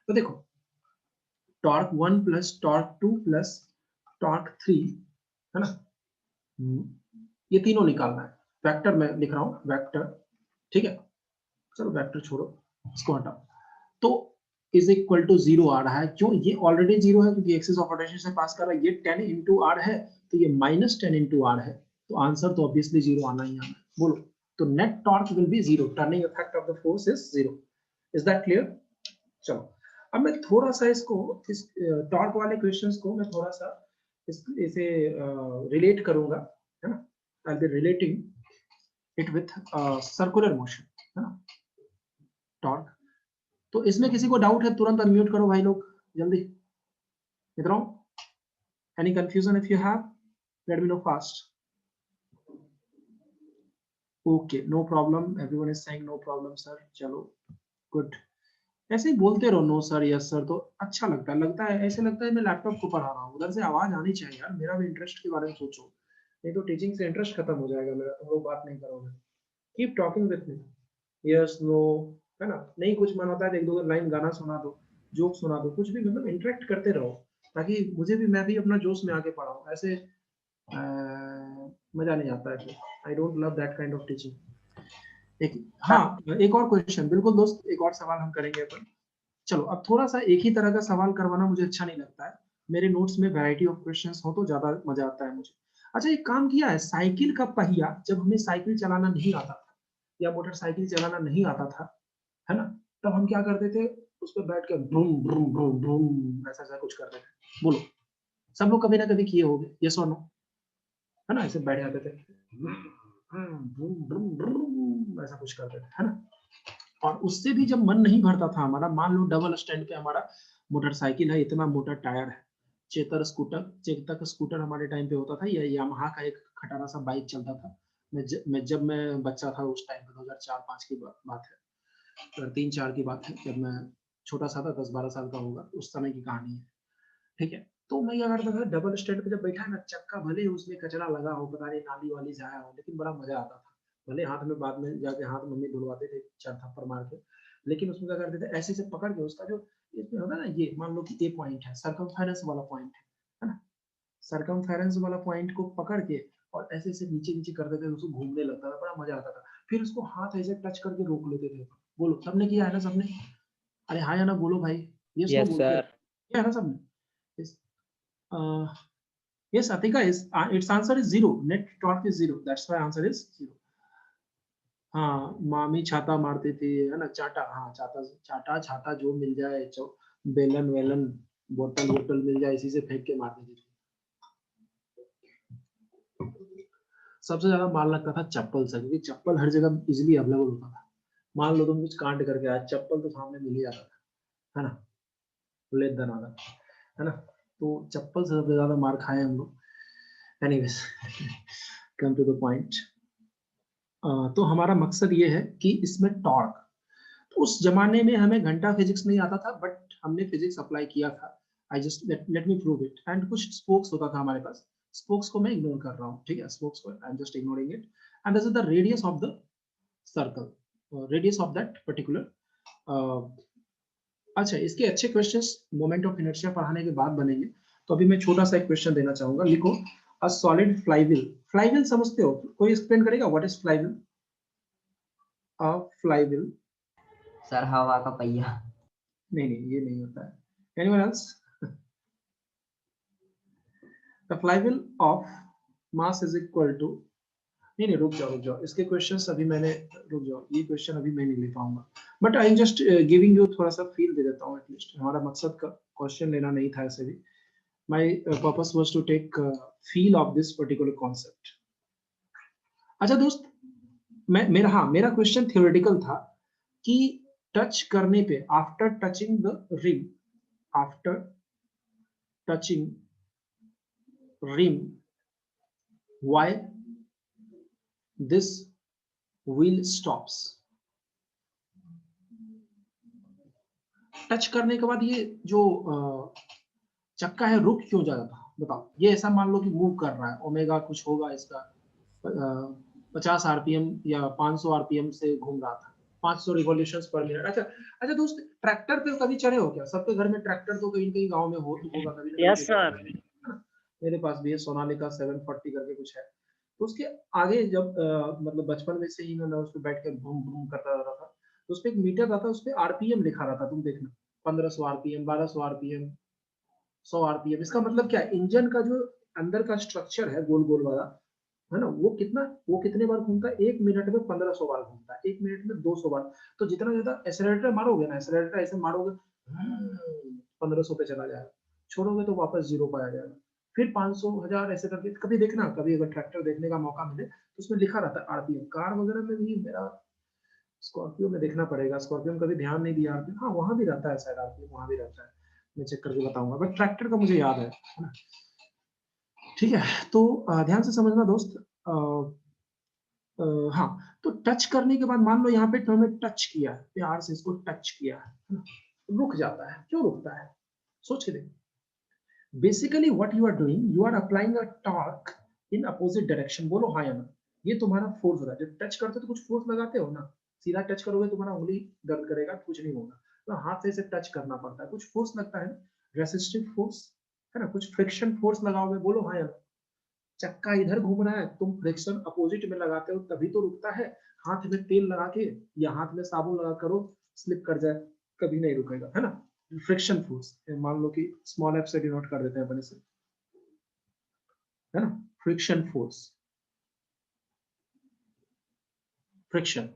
तो देखो torque 1 plus torque 2 plus torque 3 है ना, ये तीनों निकालना है। वेक्टर में लिख रहा हूं, वेक्टर, ठीक है। चलो वेक्टर छोड़ो, इसको हटाओ। तो इज इक्वल टू 0 आ रहा है, क्यों? ये ऑलरेडी 0 है क्योंकि एक्सिस ऑफ रोटेशन से पास कर रहा है। ये 10 इंटू आर है तो ये माइनस 10 इंटू आर है, तो आंसर तो ऑब्वियसली 0 आना ही आना। बोलो, तो net torque will be 0, turning effect of the force is 0। Is that clear? चलो अब मैं थोड़ा सा इसको, इस टॉर्क वाले क्वेश्चंस को मैं थोड़ा सा इसे रिलेट करूंगा, है ना। I will be relating it with circular motion, है ना, टॉर्क। तो इसमें किसी को डाउट है तुरंत अनम्यूट करो भाई लोग, जल्दी मित्रों। Any confusion if you have, let me know fast. Okay, no problem, everyone is saying no problem sir. चलो गुड, ऐसे ही बोलते रहो नो सर यस सर, तो अच्छा लगता है ऐसे लगता है मैं लैपटॉप को पढ़ा रहा हूँ, उधर से आवाज आनी चाहिए यार। मेरा भी इंटरेस्ट के बारे में सोचो, नहीं तो टीचिंग से इंटरेस्ट खत्म हो जाएगा मेरा, तुम लोग बात नहीं करोगे। Keep talking with me, yes no, है ना। नहीं कुछ मन होता है एक दो लाइन गाना सुना दो, जोक सुना दो, कुछ भी, मतलब इंटरेक्ट करते रहो ताकि मुझे भी, मैं भी अपना जोश में आगे पढ़ाऊं। ऐसे मजा नहीं आता है, I don't love that kind of teaching. एक, हाँ एक और क्वेश्चन, बिल्कुल दोस्त, एक और सवाल हम करेंगे अपन। चलो अब थोड़ा सा एक ही तरह का सवाल करवाना मुझे अच्छा नहीं लगता है, मेरे नोट्स में वैरायटी ऑफ क्वेश्चंस हो तो ज्यादा मजा आता है मुझे। अच्छा एक काम किया है, साइकिल का पहिया, जब हमें साइकिल चलाना नहीं आता था या मोटरसाइकिल चलाना नहीं आता था, है ना, तब हम क्या करते थे, उस पर बैठ के ब्रूम ब्रूम ब्रूम ब्रूम ऐसा ऐसा कुछ करते थे। बोलो, सब लोग कभी ना कभी किए होंगे, यस और नो, है ना। ऐसे बैठ जाते थे, ब्रूम ब्रूम ब्रूम ऐसा कुछ करते थे, है ना। और उससे भी जब मन नहीं भरता था हमारा, मान लो डबल स्टैंड पे हमारा मोटरसाइकिल है, इतना मोटा टायर है, चेतक स्कूटर हमारे टाइम पे होता था, या यामाहा का एक खटारा सा बाइक चलता था। जब मैं बच्चा था उस टाइम पे 2004-5 की बात है, 3-4 की बात है, जब मैं छोटा सा था, 10-12 साल का होगा, उस समय की कहानी है, ठीक है। तो मैं क्या करता था, डबल स्टैंड पे जब बैठा ना, चक्का भले उसमें कचरा लगा हो, पता नहीं नाली वाली जाया हो, लेकिन बड़ा मजा आता था। भले हाथ में बाद में जाके हाथ मम्मी धुलवाते थे 4 थप्पड़ मार के, लेकिन उसमें क्या करते थे, ऐसे से पकड़ के उसका जो इसमें होता है ना, ये मान लो कि ए पॉइंट है, सरकमफेरेंस वाला पॉइंट है ना, सरकमफेरेंस वाला पॉइंट को पकड़ के और ऐसे ऐसे नीचे नीचे कर देते थे, उसको घूमने लगता था, बड़ा मजा आता था। फिर उसको हाथ ऐसे टच करके रोक लेते थे। बोलो, सबने किया है ना, सबने? अरे हाँ या ना बोलो भाई, ये स्लो बोलते हैं, किया है ना सबने? Yes, Atika, its answer is 0. Net torque is 0. That's why answer is 0. हाँ, मामी छाता मारती थी, है ना, चाटा, हाँ छाता जो मिल जाए, बेलन वेलन बोतल मिल जाए, इसी से फेंक के मार देती थी। सबसे ज्यादा मार लगता था चप्पल से, क्योंकि चप्पल हर जगह इजीली अवेलेबल होता था। मान लो तुम कुछ कांड करके आए, चप्पल तो सामने मिल ही जाता था, है ना, लेदर वाला, है ना। तो चप्पल से सबसे ज्यादा मार खाए हम लोग। Anyways, come to the point. तो हमारा मकसद ये है कि इसमें टॉर्क, तो उस जमाने में हमें घंटा फिजिक्स नहीं आता था, बट हमने फिजिक्स अप्लाई किया था। I just let me prove it. And कुछ स्पोक्स होता था हमारे पास, स्पोक्स को मैं इग्नोर कर रहा हूँ, ठीक है, स्पोक्स को आई am just ignoring it. And this is the radius of the circle, radius of that particular. अच्छा, इसके अच्छे क्वेश्चंस मोमेंट ऑफ इनर्शिया पढ़ाने के बाद बनेंगे। तो अभी मैं छोटा सा एक क्वेश्चन देना चाहूंगा, लिखो अ सॉलिड फ्लाईव्हील। फ्लाईव्हील समझते हो? कोई एक्सप्लेन करेगा what is flywheel? A flywheel, sir हवा का पहिया। नहीं ये नहीं होता है। Anyone else? The flywheel of mass is equal to, नहीं रुक जाओ, इसके क्वेश्चंस अभी मैंने, रुक जाओ, ये क्वेश्चन अभी मैं नहीं ले पाऊंगा, but I am just giving you थोड़ा सा फील दे देता हूँ एटलीस्ट। हमारा मकसद का क्वेश्चन लेना नहीं था, ऐसे भी my purpose was to take feel of this particular concept. अच्छा दोस्त, मेरा क्वेश्चन थियोरेटिकल था कि टच करने पे, after touching the ring, after touching rim, why this wheel stops? Touch करने के बाद ये जो चक्का है रुक क्यों जाता था? बताओ। ये ऐसा मान लो कि मूव कर रहा है, ओमेगा कुछ होगा इसका, 50 आरपीएम या 500 आरपीएम से घूम रहा था, 500 रिवॉल्यूशंस पर मिनट। अच्छा दोस्त, ट्रैक्टर पे कभी चढ़े हो क्या? सबके घर में ट्रैक्टर तो कहीं कहीं गांव में होगा कभी ना कभी। Yes sir. मेरे पास भी है, सोनालिका 740 करके कुछ है। तो उसके आगे जब मतलब बचपन में से ही मैं उस पर बैठ के घूम घूम करता रहता था, तो उस पर एक मीटर रहता, उस पर आरपीएम लिखा रहता, तुम देखना 1500 आरपीएम, 1200 आरपीएम, 100 आरपीएम। इसका मतलब क्या है? इंजन का जो अंदर का स्ट्रक्चर है गोल गोल वाला, है ना, वो कितने बार घूमता है? 1 मिनट में 1500 बार घूमता है, 1 मिनट में 200 बार। तो जितना ज्यादा एक्सेलरेटर मारोगे ना, एक्सेलरेटर ऐसे मारोगे 1500 पे चला जाएगा, छोड़ोगे तो वापस 0 पर आ जाएगा, फिर 500, 1000 ऐसे करके। कभी देखना, कभी अगर ट्रैक्टर देखने का मौका मिले तो उसमें लिखा रहता है आरपीएम। कार वगैरह में भी, मेरा स्कॉर्पियो में देखना पड़ेगा, स्कॉर्पियो में कभी ध्यान नहीं दिया आरपीएम। हाँ, वहां भी रहता है शायद आरपीएम, वहां भी रहता है, मैं चेक करके बताऊंगा, बट ट्रैक्टर का मुझे याद है ना। ठीक है, तो ध्यान से समझना दोस्त। हाँ, तो टच करने के बाद मान लो यहाँ पे तुमने टच किया, प्यार से इसको टच किया, है ना, रुक जाता है। क्यों रुकता है? सोच के देखो। Basically what you are doing, you are applying a torque in opposite direction. बोलो हाँ या ना। ये तुम्हारा फोर्स हो रहा है। जब टच करते हो तो कुछ फोर्स लगाते हो ना, सीधा टच करोगे तुम्हारा उंगली दर्द करेगा, कुछ नहीं होगा, तो हाथ से इसे टच करना पड़ता है, कुछ फोर्स लगता है, रेसिस्टिव फोर्स, है ना, कुछ फ्रिक्शन फोर्स लगाओगे। बोलो हाँ या ना। चक्का इधर घूम रहा है, तुम फ्रिक्शन अपोजिट में लगाते हो तभी तो रुकता है। हाथ में तेल लगा के या हाथ में साबुन लगा करो, स्लिप कर जाए, कभी नहीं रुकेगा, है ना। फ्रिक्शन फोर्स, मान लो कि स्मॉल एफ से डिनोट कर देते हैं अपने से, है ना, फ्रिक्शन फोर्स, फ्रिक्शन।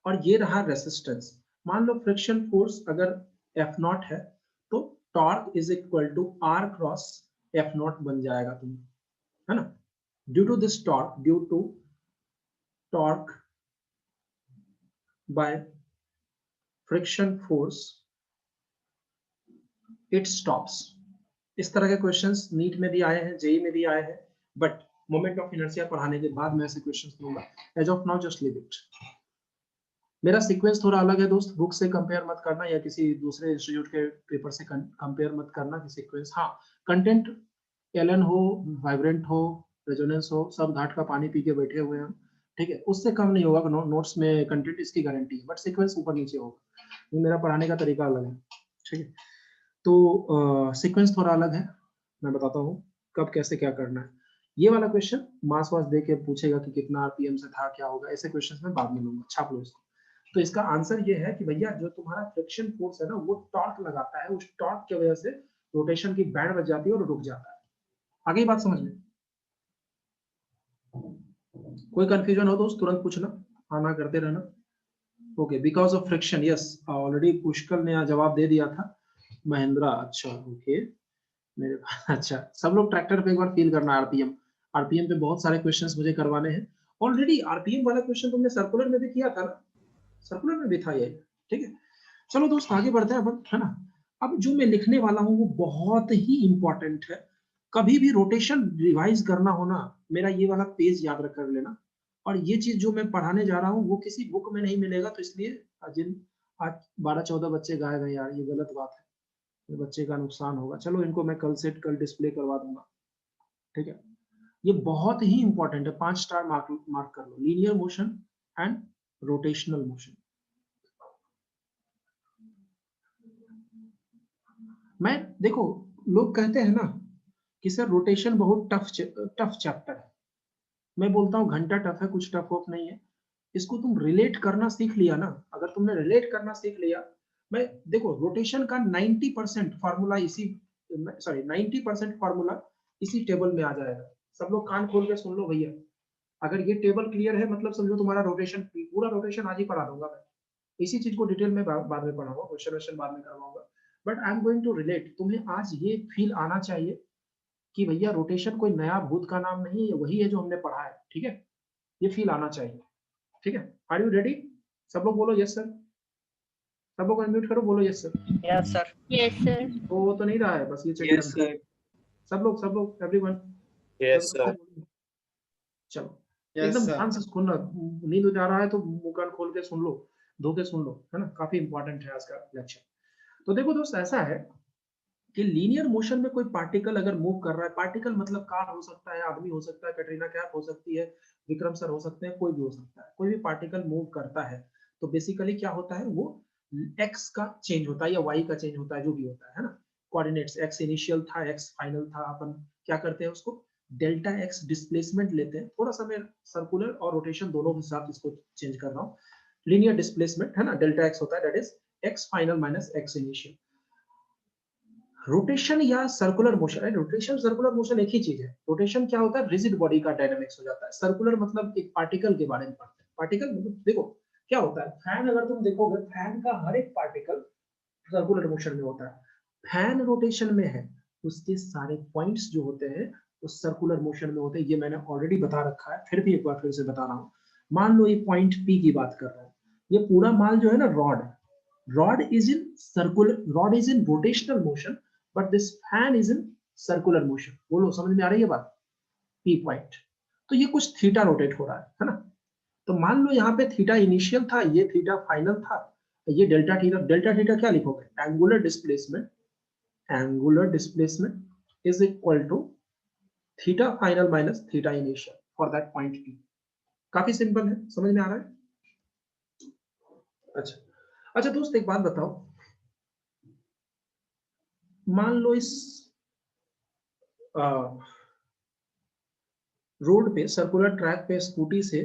और ये रहा रेसिस्टेंस। मान लो फ्रिक्शन फोर्स अगर एफ नॉट है, तो torque is equal to r cross F naught बन जाएगा तुम, है ना। Due to this torque, due to torque by friction force it stops. इस तरह के क्वेश्चंस नीट में भी आए हैं, जेई में भी आए हैं, बट मोमेंट ऑफ इनर्शिया पढ़ाने के बाद मैं ऐसे क्वेश्चंस लूंगा। As of now just leave it. मेरा सीक्वेंस थोड़ा अलग है दोस्त, बुक से कंपेयर मत करना या किसी दूसरे इंस्टीट्यूट के पेपर से कंपेयर मत करना कि सीक्वेंस। हाँ, कंटेंट एलन हो, वाइब्रेंट हो, रेजोनेंस हो, सब घाट का पानी पी के बैठे हुए हैं, ठीक है, उससे कम नहीं होगा नोट्स में कंटेंट, इसकी गारंटी है, बट सीक्वेंस ऊपर नीचे होगा। मेरा पढ़ाने का तरीका अलग है, ठीक है। तो सीक्वेंस थोड़ा अलग है, मैं बताता हूँ कब कैसे क्या करना है। ये वाला क्वेश्चन मास वास दे के पूछेगा कि कितना आरपीएम से था, क्या होगा, ऐसे क्वेश्चंस में बाद में लूंगा, छाप लो इसको। तो इसका आंसर ये है कि भैया जो तुम्हारा फ्रिक्शन फोर्स है ना, वो टॉर्क लगाता है, उस टॉर्क की वजह से रोटेशन की बैंड बच जाती है और रुक जाता है। आगे बात समझ में? कोई कंफ्यूजन हो तो तुरंत पूछना, आना करते रहना। Okay, because of friction, yes, already Pushkar ने जवाब दे दिया था। महेंद्रा, अच्छा, ओके, मेरे अच्छा, सब लोग ट्रैक्टर पे एक बार फील करना आरपीएम पे बहुत सारे क्वेश्चंस मुझे करवाने हैं। ऑलरेडी आरपीएम वाला क्वेश्चन तुमने सर्कुलर में भी किया था ना, सर्कुलर में भी था ये, ठीक है। चलो दोस्त आगे बढ़ते हैं अपन, है ना। अब जो मैं लिखने वाला हूँ वो बहुत ही इंपॉर्टेंट है। कभी भी रोटेशन रिवाइज करना हो ना, मेरा ये वाला पेज याद रख कर लेना। और ये चीज जो मैं पढ़ाने जा रहा हूँ वो किसी बुक में नहीं मिलेगा, तो इसलिए जिन आज 12-14 बच्चे गायब हैं यार, ये गलत बात है, ये बच्चे का नुकसान होगा। चलो इनको मैं कल डिस्प्ले करवा दूंगा, ठीक है। ये बहुत ही इंपॉर्टेंट है, 5 स्टार मार्क कर लो। Linear motion and rotational motion. मैं देखो, लोग कहते हैं ना कि सर रोटेशन बहुत टफ चैप्टर है। मैं बोलता हूँ घंटा टफ है, कुछ टफ ऑफ नहीं है। इसको तुम रिलेट करना सीख लिया ना, अगर तुमने रिलेट करना सीख लिया, मैं देखो रोटेशन का 90% फार्मूला सॉरी 90% फार्मूला इसी टेबल में आ जाएगा। सब लोग कान खोल के सुन लो भैया, अगर ये टेबल क्लियर है मतलब समझो तुम्हारा रोटेशन, पूरा रोटेशन आज ही पढ़ा दूंगा मैं। इसी चीज को डिटेल में बाद में पढ़ाऊंगा, क्वेश्चन बाद में करवाऊंगा, but I am going to relate. तुम्हें आज ये फील आना चाहिए कि भैया रोटेशन कोई नया भूत का नाम नहीं है, वही है जो हमने पढ़ा है, ठीक है। ये फील आना चाहिए, ठीक है। Are you ready? सब लोग बोलो यस सर। सब लोग अनम्यूट करो, बोलो yes sir. Yes sir. Yes sir. वो तो नहीं रहा है, बस ये चेक यस करना। सर। सब लोग एवरीवन Yes, sir. चलो Yes, एकदम sir. ध्यान से सुनना, नींद जा रहा है तो मुंह कान खोल के सुन लो, धो के सुन लो, है ना, काफी इंपॉर्टेंट है आज का लेक्चर। तो देखो दोस्त, ऐसा है कि लीनियर मोशन में कोई पार्टिकल अगर मूव कर रहा है, पार्टिकल मतलब कार हो सकता है, आदमी हो सकता है, कैटरीना कैफ हो सकती है, विक्रम सर हो सकते हैं, कोई भी हो सकता है, कोई भी पार्टिकल मूव करता है तो बेसिकली क्या होता है, वो एक्स का चेंज होता है या वाई का चेंज होता है, जो भी होता है ना, कोऑर्डिनेट्स, एक्स इनिशियल था, एक्स फाइनल था, अपन क्या करते हैं उसको डेल्टा एक्स डिस्प्लेसमेंट लेते हैं, थोड़ा सा मैं सर्कुलर और रोटेशन दोनों के साथ इसको चेंज कर रहा हूँ, लीनियर डिस्प्लेसमेंट है ना, डेल्टा एक्स होता है, that is x final minus x initial. Rotation या सर्कुलर मोशन है, रोटेशन सर्कुलर मोशन एक ही चीज है। रोटेशन क्या होता है, रिजिड बॉडी का डायनामिक्स हो जाता है, सर्कुलर मतलब एक पार्टिकल के बारे में पढ़ते हैं। पार्टिकल मतलब देखो क्या होता है, फैन अगर तुम देखोगे, फैन का हर एक पार्टिकल सर्कुलर मोशन में होता है, फैन रोटेशन में है, उसके सारे पॉइंट्स जो होते हैं वो सर्कुलर मोशन में होते हैं, ये मैंने ऑलरेडी बता रखा है, फिर भी एक बार फिर से बता रहा हूँ। मान लो ये पॉइंट पी की बात कर रहा हूँ, ये पूरा माल जो है ना rod is in circular, rod is in rotational motion, but this fan is in circular motion. बोलो समझ में आ रही है बात, पी पॉइंट, तो ये कुछ थीटा रोटेट हो रहा है ना, तो मान लो यहाँ पे थीटा इनिशियल था, ये थीटा फाइनल था, ये डेल्टा थीटा क्या लिखोगे, angular displacement is equal to theta final minus theta initial for that point P. काफी सिंपल है, समझ में आ रहा है। अच्छा दोस्त एक बात बताओ, मान लो इस रोड पे, सर्कुलर ट्रैक पे स्कूटी से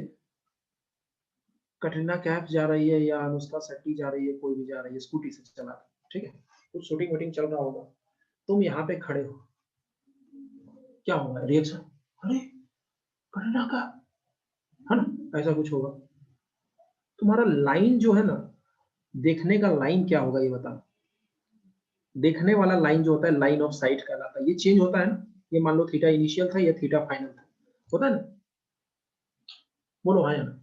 कटरीना कैफ जा रही है या अनुष्का शेट्टी जा रही है, कोई भी जा रही है स्कूटी से चला, ठीक है, कुछ शूटिंग वूटिंग चल रहा होगा, तुम यहाँ पे खड़े हो, क्या होगा रिएक्शन, अरे कटरीना का, है ना, ऐसा कुछ होगा। तुम्हारा लाइन जो है ना, देखने का लाइन क्या होगा ये बता, देखने वाला लाइन जो होता है लाइन ऑफ साइट कहलाता है, ये चेंज होता है ना, ये मान लो थीटा इनिशियल था, ये थीटा फाइनल था, होता है ना, बोलो हाँ या ना,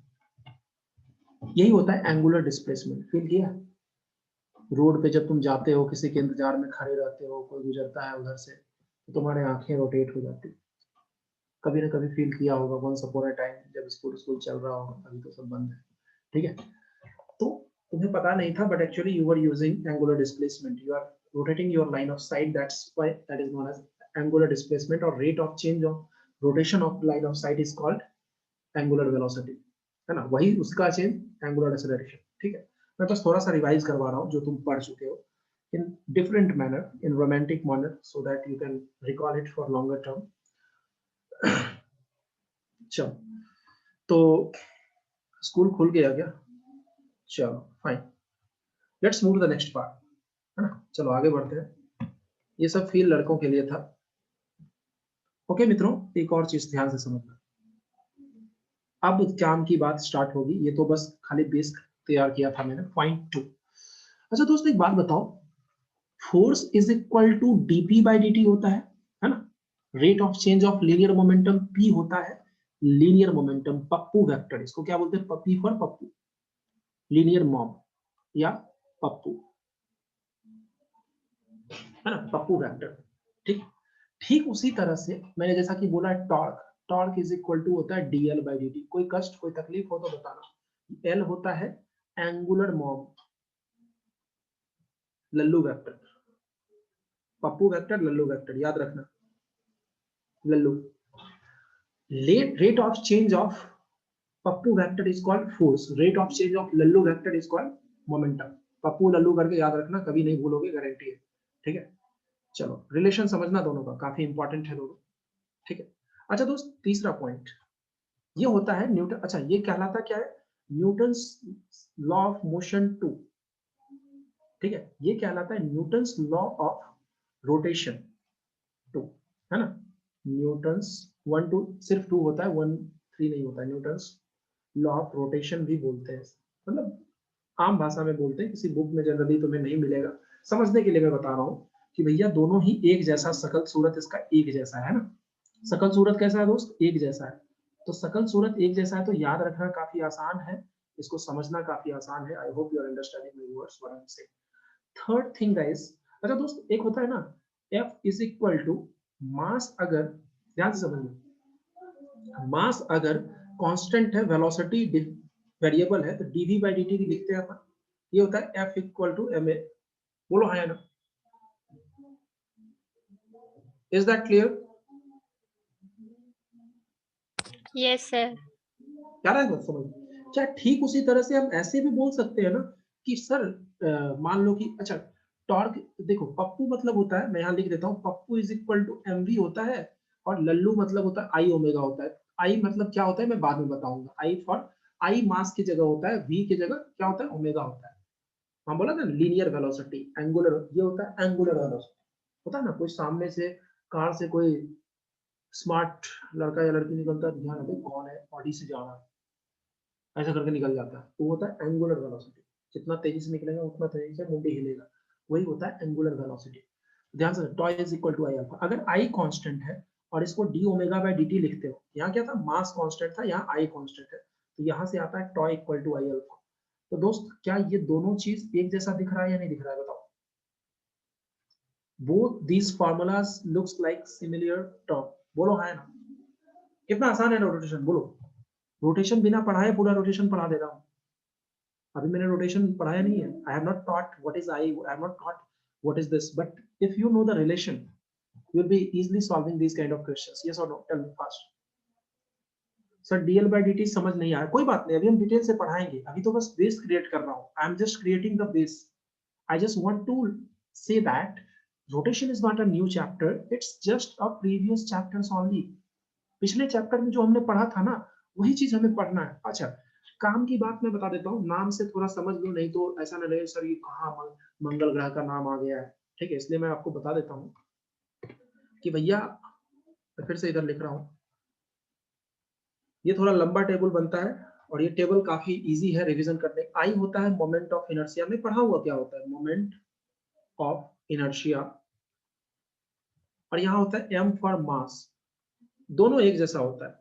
यही होता है एंगुलर डिस्प्लेसमेंट। फील किया, रोड पे जब तुम जाते हो, किसी के इंतजार में खड़े रहते हो, कोई गुजरता है उधर से, तो तुम्हारे आंखें रोटेट हो जाती, कभी ना कभी फील किया होगा, वंस अपॉन अ टाइम जब स्कूल चल रहा होगा, अभी तो सब बंद है, ठीक है, तो तुम्हें पता नहीं था, but actually you are using angular displacement, you are rotating your line of sight, that's why that is known as angular displacement, और rate of change of rotation of line of sight is called angular velocity, है ना, वही उसका change angular acceleration, ठीक है। मैं बस थोड़ा सा रिवाइज करवा रहा हूँ जो तुम पढ़ चुके हो in different manner, in romantic manner, so that you can recall it for longer term. चलो, तो स्कूल खुल गया क्या, चलो fine, let's move to the next part, है ना, चलो आगे बढ़ते हैं, ये सब फील लड़कों के लिए था। ओके मित्रों, एक और चीज ध्यान से समझना, अब काम की बात स्टार्ट होगी, ये तो बस खाली बेस तैयार किया था मैंने, पॉइंट 2। अच्छा दोस्तों एक बात बताओ, force is equal to dp by dt होता है ना, rate of change of linear momentum p होता है, लीनियर मोमेंटम पप्पू वेक्टर, इसको क्या बोलते हैं, पप्पी फॉर पप्पू, लीनियर मॉम या पप्पू, है ना, पप्पू वेक्टर, ठीक। ठीक उसी तरह से मैंने जैसा कि बोला टॉर्क इज इक्वल टू होता है dl बाई dt, कोई कष्ट कोई तकलीफ हो तो बताना, l होता है angular mom, Lallu vector, Pappu vector Lallu vector, याद रखना, Lallu, rate of change of Pappu vector is called force, rate of change of Lallu vector is called momentum, Pappu Lallu करके याद रखना, कभी नहीं भूलोगे, गारंटी है, ठीक है। चलो रिलेशन समझना दोनों का, काफी इंपॉर्टेंट है दोनों, ठीक है। अच्छा दोस्त तीसरा पॉइंट ये होता है न्यूटन, अच्छा ये कहलाता क्या है, न्यूटन्स लॉ ऑफ मोशन 2, ठीक है, ये कहलाता है न्यूटन्स लॉ ऑफ रोटेशन 2, है ना, न्यूटन्स 1 2 सिर्फ 2 होता है, 1 3 नहीं होता है, न्यूटन्स लॉ ऑफ रोटेशन भी बोलते हैं, मतलब आम भाषा में बोलते हैं, किसी बुक में जनरली तुम्हें नहीं मिलेगा, समझने के लिए मैं बता रहा हूँ कि भैया दोनों ही एक जैसा, सकल सूरत इसका एक जैसा है ना, सकल सूरत कैसा है दोस्त, एक जैसा है, तो सकल सूरत एक जैसा है, तो याद रखना काफी आसान है, इसको समझना काफी आसान है, I hope you are understanding my words what I am saying. Third thing guys, अच्छा दोस्त एक होता है ना, F is equal to mass, अगर ध्यान से समझना, मास अगर कांस्टेंट है, वेलोसिटी वेरिएबल है, तो dv by dt लिखते हैं अपन, ये होता है F इक्वल टू ma। बोलो हाँ या ना? Is that clear? Yes sir. क्या रहा है बात समझ? क्या ठीक उसी तरह से हम ऐसे भी बोल सकते हैं ना कि सर मान लो कि अच्छा टॉर्क, देखो पप्पू मतलब होता है, मैं यहाँ लिख देता हूँ, पप्पू इज इक्वल टू mv होता है, और लल्लू मतलब होता है आई ओमेगा होता है। आई मतलब क्या होता है मैं बाद में बताऊंगा। आई फॉर आई मास की जगह होता है, v की जगह क्या होता है ओमेगा होता है। हम बोला ना लीनियर वेलोसिटी, एंगुलर, ये होता है एंगुलर वेलोसिटी। होता है ना कोई सामने से कार से कोई स्मार्ट लड़का या लड़की निकलता है, ध्यान रखे कौन है, ऑडी से जा रहा है, ऐसा करके निकल जाता है, तो वो होता है एंगुलर वेलोसिटी। जितना तेजी से निकलेगा उतना तेजी से मुंडी हिलेगा, वही होता है एंगुलर वेलोसिटी। ध्यान से, tau is equal to I alpha. अगर आई कांस्टेंट है और इसको डी ओमेगा बाय dt लिखते हो, यहाँ क्या था, मास कांस्टेंट था, यहाँ आई कांस्टेंट है, तो यहाँ से आता है tau equal to I alpha. तो दोस्त क्या ये दोनों चीज एक जैसा दिख रहा है या नहीं दिख रहा है, बताओ? Both these formulas looks like similar term। बोलो हाँ ना? कितना आसान है रोटेशन, बोलो। रोटेशन बिना पढ़ाए पूरा रोटेशन पढ़ा दे रहा हूँ। अभी मैंने रोटेशन पढ़ाया नहीं है। I have not taught what is I have not taught what is this, but if you know the relation you will be easily solving these kind of questions। yes or no, tell me fast। Sir dl by dt समझ नहीं आया, कोई बात नहीं, अभी हम detail से पढ़ाएंगे, अभी तो बस बेस क्रिएट कर रहा हूँ। I am just creating the base. I just want to say that rotation is not a new chapter, it's just a previous chapters only। पिछले चैप्टर में जो हमने पढ़ा था ना, वही चीज हमें पढ़ना है। अच्छा, काम की बात मैं बता देता हूँ, नाम से थोड़ा समझ लो, नहीं तो ऐसा ना लगे सर ये कहाँ मंगल ग्रह का नाम आ गया है। ठीक है, इसलिए मैं आपको बता देता हूँ कि भैया, फिर से इधर लिख रहा हूँ, ये थोड़ा लंबा टेबल बनता है और ये टेबल काफी इजी है रिवीजन करने। आई होता है मोमेंट ऑफ इनर्शिया, में पढ़ा हुआ क्या होता है, मोमेंट ऑफ इनर्शिया, और यहाँ होता है एम फॉर मास। दोनों एक जैसा होता है,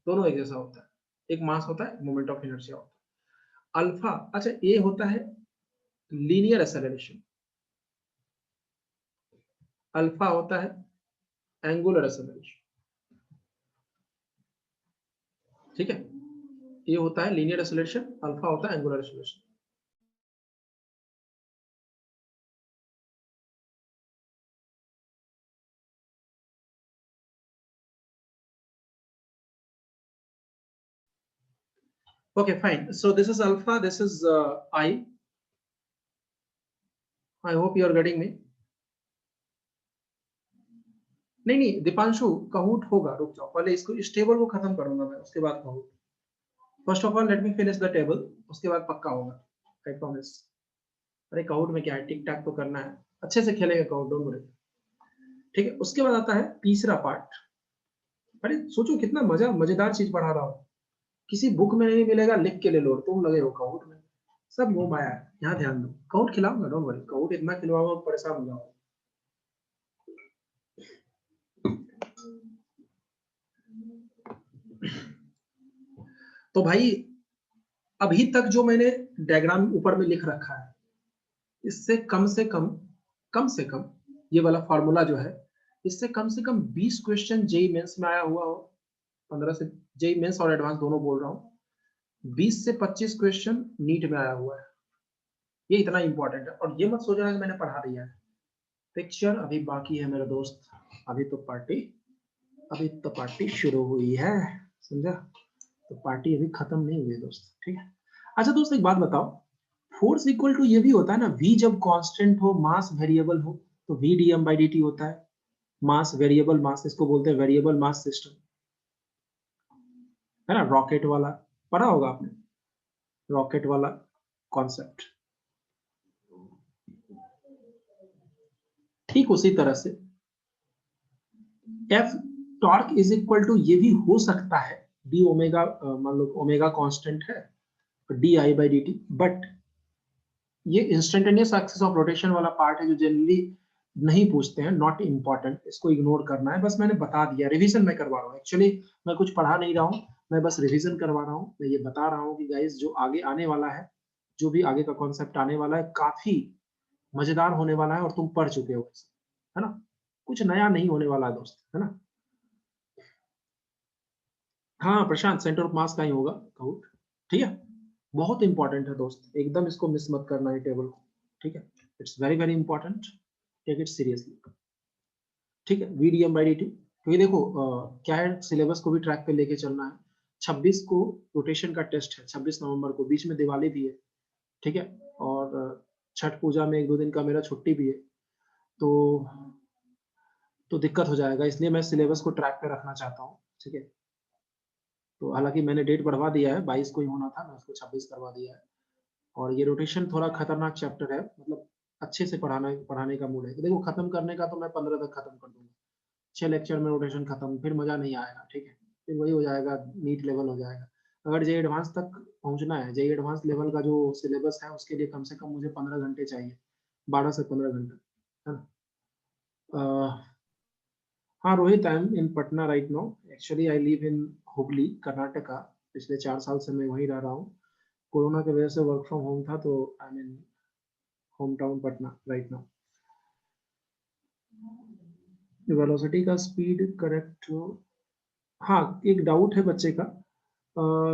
दोनों एक जैसा होता है, एक मास होता है, मोमेंट ऑफ इनर्शिया होता है। अल्फा, अच्छा ए होता है लीनियर एक्सेलरेशन, अल्फा होता है एंगुलर एक्सेलरेशन। ठीक है, ये होता है लीनियर एक्सेलरेशन, अल्फा होता है angular acceleration. Okay, fine. So this is alpha, this is I hope you are getting me। नहीं दीपांशु, कहूट होगा, रुक जाओ, पहले इसको, इस टेबल को खत्म करूंगा मैं, उसके बाद कहूट। First of all let me finish the table, उसके बाद पक्का होगा, आई प्रॉमिस। अरे कहूट में क्या है, टिक टैक तो करना है, अच्छे से खेलेगा कहूट, डोंट वरी। ठीक है, उसके बाद आता है तीसरा पार्ट। अरे सोचो कितना मजेदार चीज पढ़ा रहा हूँ, किसी बुक में नहीं मिलेगा, लिख के ले लो, तुम लगे हो कहूट में, सब मोह माया है। यहाँ ध्यान दो, कहूट खिलाऊंगा, डोंट वरी, कहूट इतना खिलवाऊंगा परेशान हो जाओगे। तो भाई अभी तक जो मैंने डायग्राम ऊपर में लिख रखा है, इससे कम से कम ये वाला फॉर्मूला जो है, इससे कम से कम 20 क्वेश्चन जेई मेंस में आया हुआ हो, 15 से, जेई मेंस और एडवांस दोनों बोल रहा हूँ, 20 से 25 क्वेश्चन नीट में आया हुआ है। ये इतना इंपॉर्टेंट है, और ये मत सोचना कि मैंने पढ़ा दिया है, पिक्चर अभी बाकी है मेरे दोस्त, अभी तो पार्टी शुरू हुई है, समझा? तो पार्टी अभी खत्म नहीं हुई है दोस्त, ठीक है। अच्छा दोस्त एक बात बताओ, फोर्स इक्वल टू ये भी होता है ना, v जब कांस्टेंट हो, मास वेरिएबल हो, तो v dm by dt होता है। मास वेरिएबल मास, इसको बोलते हैं वेरिएबल मास सिस्टम, है ना, रॉकेट वाला पढ़ा होगा आपने, रॉकेट वाला कॉन्सेप्ट। ठीक उसी तरह से F torque is equal to ये भी हो सकता है d ओमेगा, मान लो ओमेगा कांस्टेंट है, d I by d t, but ये इंस्टेंटेनियस एक्सिस ऑफ रोटेशन वाला पार्ट है जो जनरली नहीं पूछते हैं, नॉट इंपॉर्टेंट, इसको इग्नोर करना है। बस मैंने बता दिया, रिवीजन मैं करवा रहा हूँ, एक्चुअली मैं कुछ पढ़ा नहीं रहा हूँ, मैं बस रिवीजन करवा रहा हूँ। मैं ये बता रहा हूँ कि गाइस जो आगे आने वाला है, जो भी आगे का कॉन्सेप्ट आने वाला है, काफी मजेदार होने वाला है, और तुम पढ़ चुके हो, है ना, कुछ नया नहीं होने वाला है दोस्त, है ना। हाँ प्रशांत, सेंटर ऑफ मास का ही होगा काउट, ठीक है। बहुत इंपॉर्टेंट है दोस्त, एकदम इसको मिस मत करना है टेबल को, ठीक है। It's very very important, take it seriously, ठीक है। वीडीएम बाई dt, क्योंकि देखो क्या है, सिलेबस को भी ट्रैक पे लेके चलना है। 26 को रोटेशन का टेस्ट है, 26 नवंबर को, बीच में दिवाली भी है, ठीक है। और छठ पूजा में 1-2 दिन का मेरा छुट्टी भी है, तो दिक्कत हो जाएगा, इसलिए मैं सिलेबस को ट्रैक पे रखना चाहता हूँ, ठीक है। तो हालांकि मैंने डेट बढ़वा दिया है, 22 को ही होना था, मैं उसको 26 करवा दिया है। और ये रोटेशन थोड़ा खतरनाक चैप्टर है, मतलब अच्छे से पढ़ाने का मूड है। देखो खत्म करने का तो मैं 15 तक खत्म कर दूंगा, 6 लेक्चर में रोटेशन खत्म, फिर मजा नहीं आएगा, ठीक है। फिर वही हो जाएगा, नीट लेवल हो जाएगा। अगर जे एडवांस तक पहुंचना है, जे एडवांस लेवल का जो सिलेबस है उसके लिए कम से कम मुझे 15 घंटे चाहिए, 12 से 15 घंटे, है ना। हाँ Rohit, I am in Patna right now, actually I live in Hubli Karnataka, पिछले 4 साल से मैं वहीं रह रहा हूँ। कोरोना की वजह से वर्क फ्रॉम होम था, तो I mean home town Patna right now. Velocity का स्पीड करेक्ट हो, हाँ एक डाउट है बच्चे का,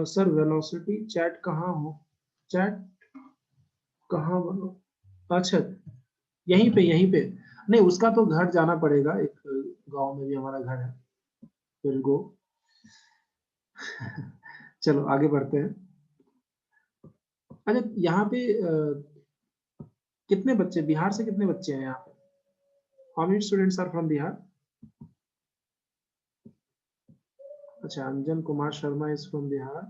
सर वेलोसिटी चैट कहाँ हो, चैट कहाँ बनो, अच्छा यहीं पे नहीं, उसका तो घर जाना पड़ेगा, एक गांव में भी हमारा घर है, फिर गो चलो आगे बढ़ते हैं। अच्छा यहाँ पे कितने बच्चे बिहार से, कितने बच्चे हैं यहाँ पे, how many students are from Bihar? अच्छा Anjan Kumar Sharma is from Bihar,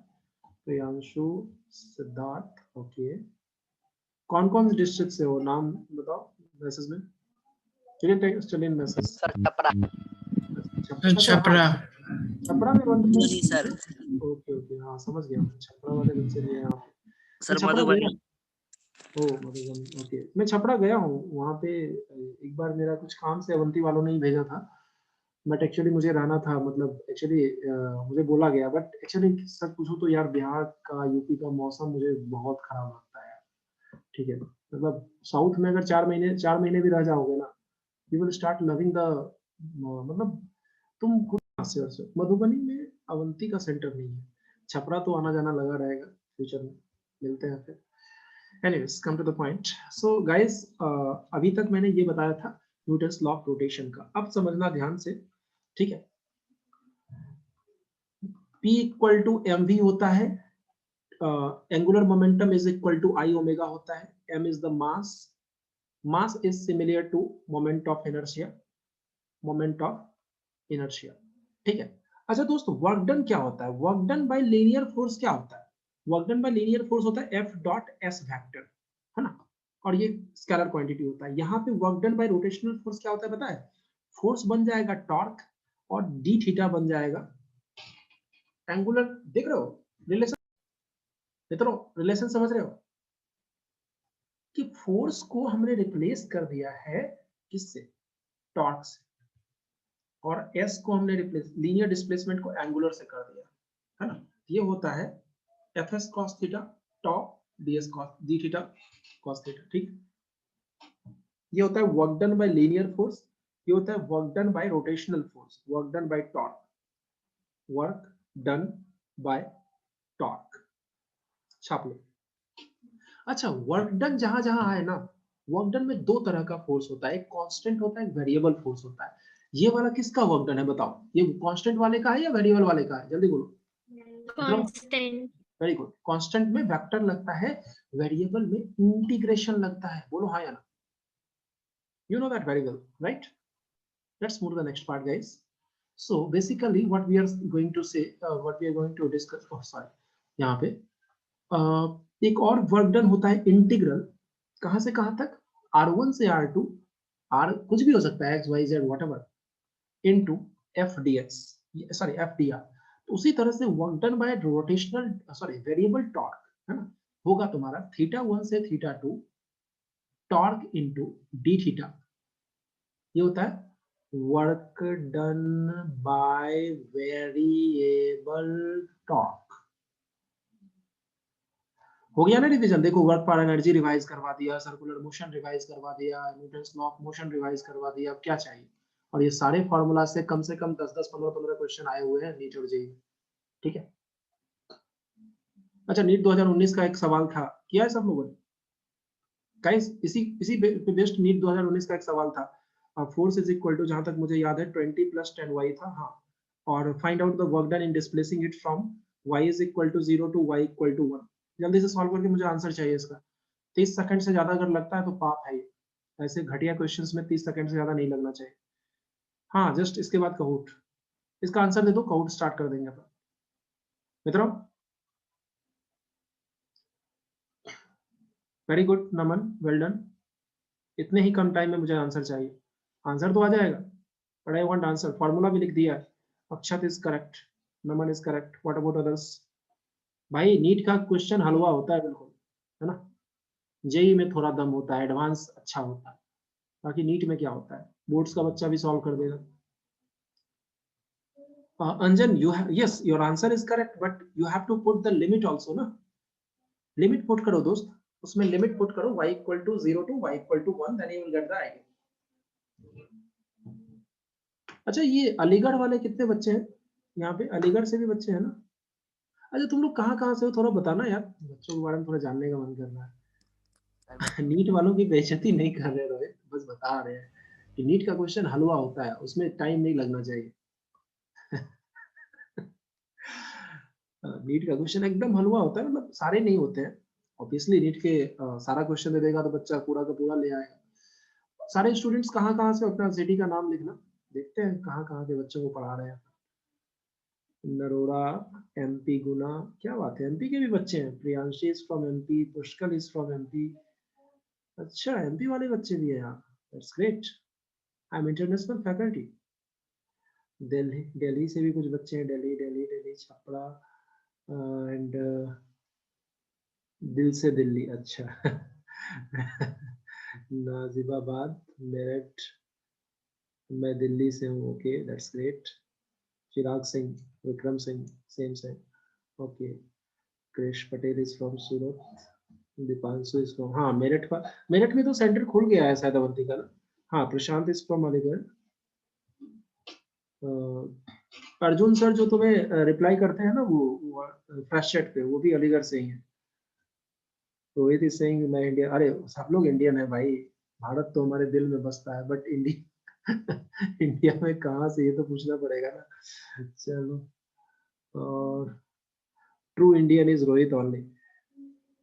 Priyanshu, Siddharth, okay. कौन कौन से डिस्ट्रिक्ट से हो, नाम बताओ मैसेज में, चलिए मैसेज। सर छपरा। छपरा। छपरा में बनते नहीं सर, ओके ओके, हाँ समझ गया, छपरा वाले बच्चे भी हैं यहाँ पे। सर मैं छपरा मधुबनी। गया, ओ मधुबनी, ओके। मैं छपरा गया हूँ, वहाँ पे एक बार मेरा कुछ काम से अवंती वालों ने ही भेजा था, बट एक्चुअली मुझे रहना था, मतलब एक्चुअली मुझे बोला गया, बट एक्चुअली सच पूछूं तो यार बिहार का, यूपी का मौसम मुझे बहुत खराब लगता है, ठीक है। मतलब साउथ में अगर 4 महीने भी रह जाओगे ना, you will start loving the, मतलब तुम खुद से मधुबनी में अवंती का सेंटर नहीं है, छपरा तो आना जाना लगा रहेगा, फ्यूचर में मिलते हैं फिर। Anyways come to the point. So guys अभी तक मैंने ये बताया था न्यूटन्स लॉ ऑफ रोटेशन का, अब समझना ध्यान से, ठीक है। P equal to m v होता है, angular momentum is equal to I omega होता है, m is the mass, mass is similar to moment of inertia, moment of inertia, ठीक है। अच्छा दोस्तों वर्क डन क्या होता है, work done by linear force क्या होता है, work done by linear force होता है F डॉट S वेक्टर, है ना, और ये स्केलर क्वांटिटी होता है। यहाँ पे work done by rotational force क्या होता है पता है, फोर्स बन जाएगा टॉर्क, और डी थीटा बन जाएगा एंगुलर, देख रहे हो रिलेशन, मित्रों रिलेशन समझ रहे हो, कि फोर्स को हमने रिप्लेस कर दिया है किससे, टॉर्क से, और एस को हमने रिप्लेस, लीनियर डिस्प्लेसमेंट को एंगुलर से कर दिया, है ना। ये होता है F S cos theta, tau d s cos d theta cos theta, ठीक। ये होता है work done by linear force, ये होता है work done by rotational force, work done by torque, work done by torque, छाप लो। अच्छा वर्क डन जहां जहां है ना, वर्क डन में 2 तरह का फोर्स होता है, एक कांस्टेंट होता है, एक वेरिएबल फोर्स होता है। ये वाला किसका वर्क डन है बताओ, ये कांस्टेंट वाले का है या वेरिएबल वाले का है, जल्दी बोलो। कांस्टेंट। वेरी गुड, कांस्टेंट में वेक्टर लगता है, वेरिएबल में इंटीग्रेशन लगता है, बोलो हाँ या ना, you know that very well, right? Let's move to the next part guys. So basically what we are going to say, what we are going to discuss, oh sorry, यहाँ पे एक और वर्क डन होता है integral, कहां से कहां तक, R1 से R2, R कुछ भी हो सकता है, x y z whatever, into f dx, sorry f dr। तो उसी तरह से work done by rotational, sorry variable torque, है ना, होगा तुम्हारा θ1 से θ2 टॉर्क इनटू d थीटा, ये होता है work done by variable torque. हो गया ना रिवीजन, देखो वर्क पर एनर्जी रिवाइज करवा दिया, सर्कुलर मोशन रिवाइज करवा दिया, Newton's law of motion revise करवा दिया, अब क्या चाहिए। और ये सारे फार्मूला से कम 10 10 15 15 क्वेश्चन आए हुए हैं नीट और जेईई, ठीक है। अच्छा, नीट 2019 का एक सवाल था, किया है सब लोगों ने? गाइस इसी पे बेस्ड नीट 2019 का एक सवाल था। फोर्स इज इक्वल टू, जहां तक मुझे याद है 20 + 10y था। हाँ, और find out the work done in displacing it from y is equal to 0 to y equal to 1। जल्दी से सॉल्व करके मुझे आंसर चाहिए इसका। 30 सेकंड से ज्यादा अगर लगता है तो पाप है ये। ऐसे घटिया क्वेश्चंस में 30 सेकंड से ज्यादा नहीं लगना चाहिए। हाँ, जस्ट इसके बाद कहूट, इसका आंसर दे दो, कहूट स्टार्ट कर देंगे अपन मित्रों। वेरी गुड नमन, वेल डन। इतने ही कम टाइम में मुझे आंसर चाहिए। आंसर तो आ जाएगा, but I want answer. Formula भी लिख दिया है। Akshat is correct, Naman is correct, what about others? भाई नीट का क्वेश्चन हलवा होता है बिल्कुल, है ना। जेई में थोड़ा दम होता है, एडवांस अच्छा होता है, बाकी नीट में क्या होता है, बोर्ड्स का बच्चा भी सॉल्व कर देगा। Anjan, you have, yes your answer is correct, but you have to put the limit also ना। लिमिट पुट करो दोस्त, उसमें लिमिट पुट करो, y equal to 0 to y equal to 1, then you will get the idea. अच्छा, ये अलीगढ़ वाले कितने बच्चे हैं यहाँ पे? अलीगढ़ से भी बच्चे हैं ना? अच्छा, तुम लोग कहाँ कहाँ से हो, थोड़ा बताना यार, बच्चों के बारे में थोड़ा जानने का मन कर रहा है। नीट वालों की बेइज्जती नहीं कर रहे रोहित, बस बता रहे हैं कि नीट का क्वेश्चन हलवा होता है, उसमें टाइम नहीं लगना चाहिए। नीट का क्वेश्चन एकदम हलवा होता है, मतलब सारे नहीं होते हैं ऑब्वियसली। नीट के सारा क्वेश्चन दे देगा तो बच्चा पूरा का पूरा ले आएगा। सारे स्टूडेंट्स कहाँ कहाँ से, अपना सिटी का नाम लिखना, देखते हैं कहाँ कहाँ के बच्चों को पढ़ा रहे हैं। नरोड़ा, एमपी गुना, क्या बात है, एमपी के भी बच्चे हैं। Priyanshi is from MP, Pushkal is from MP. अच्छा, एमपी वाले बच्चे भी है यहाँ, that's great. I am international faculty. Delhi से भी कुछ बच्चे हैं, दिल्ली छपरा एंड दिल से दिल्ली। अच्छा। नाजिबाबाद, मेरठ, मैं दिल्ली से हूँ, okay that's great. Chirag Singh, Vikram Singh, same, okay. Krish Patel is from Surat, Deepanshu is from, हाँ मेरठ का, मेरठ में तो सेंटर खुल गया है शायद अवंती का ना। हाँ, Prashant is from Aligarh. Arjun sir जो तुम्हें रिप्लाई करते हैं ना वो फ्रेश चैट पे, वो भी अलीगढ़ से ही है। रोहित इज सेइंग मैं इंडिया, अरे सब लोग इंडियन है भाई, भारत तो हमारे दिल में बसता है, बट इंडिया इंडिया में कहाँ से, ये तो पूछना पड़ेगा ना। चलो, और true Indian is Rohit only,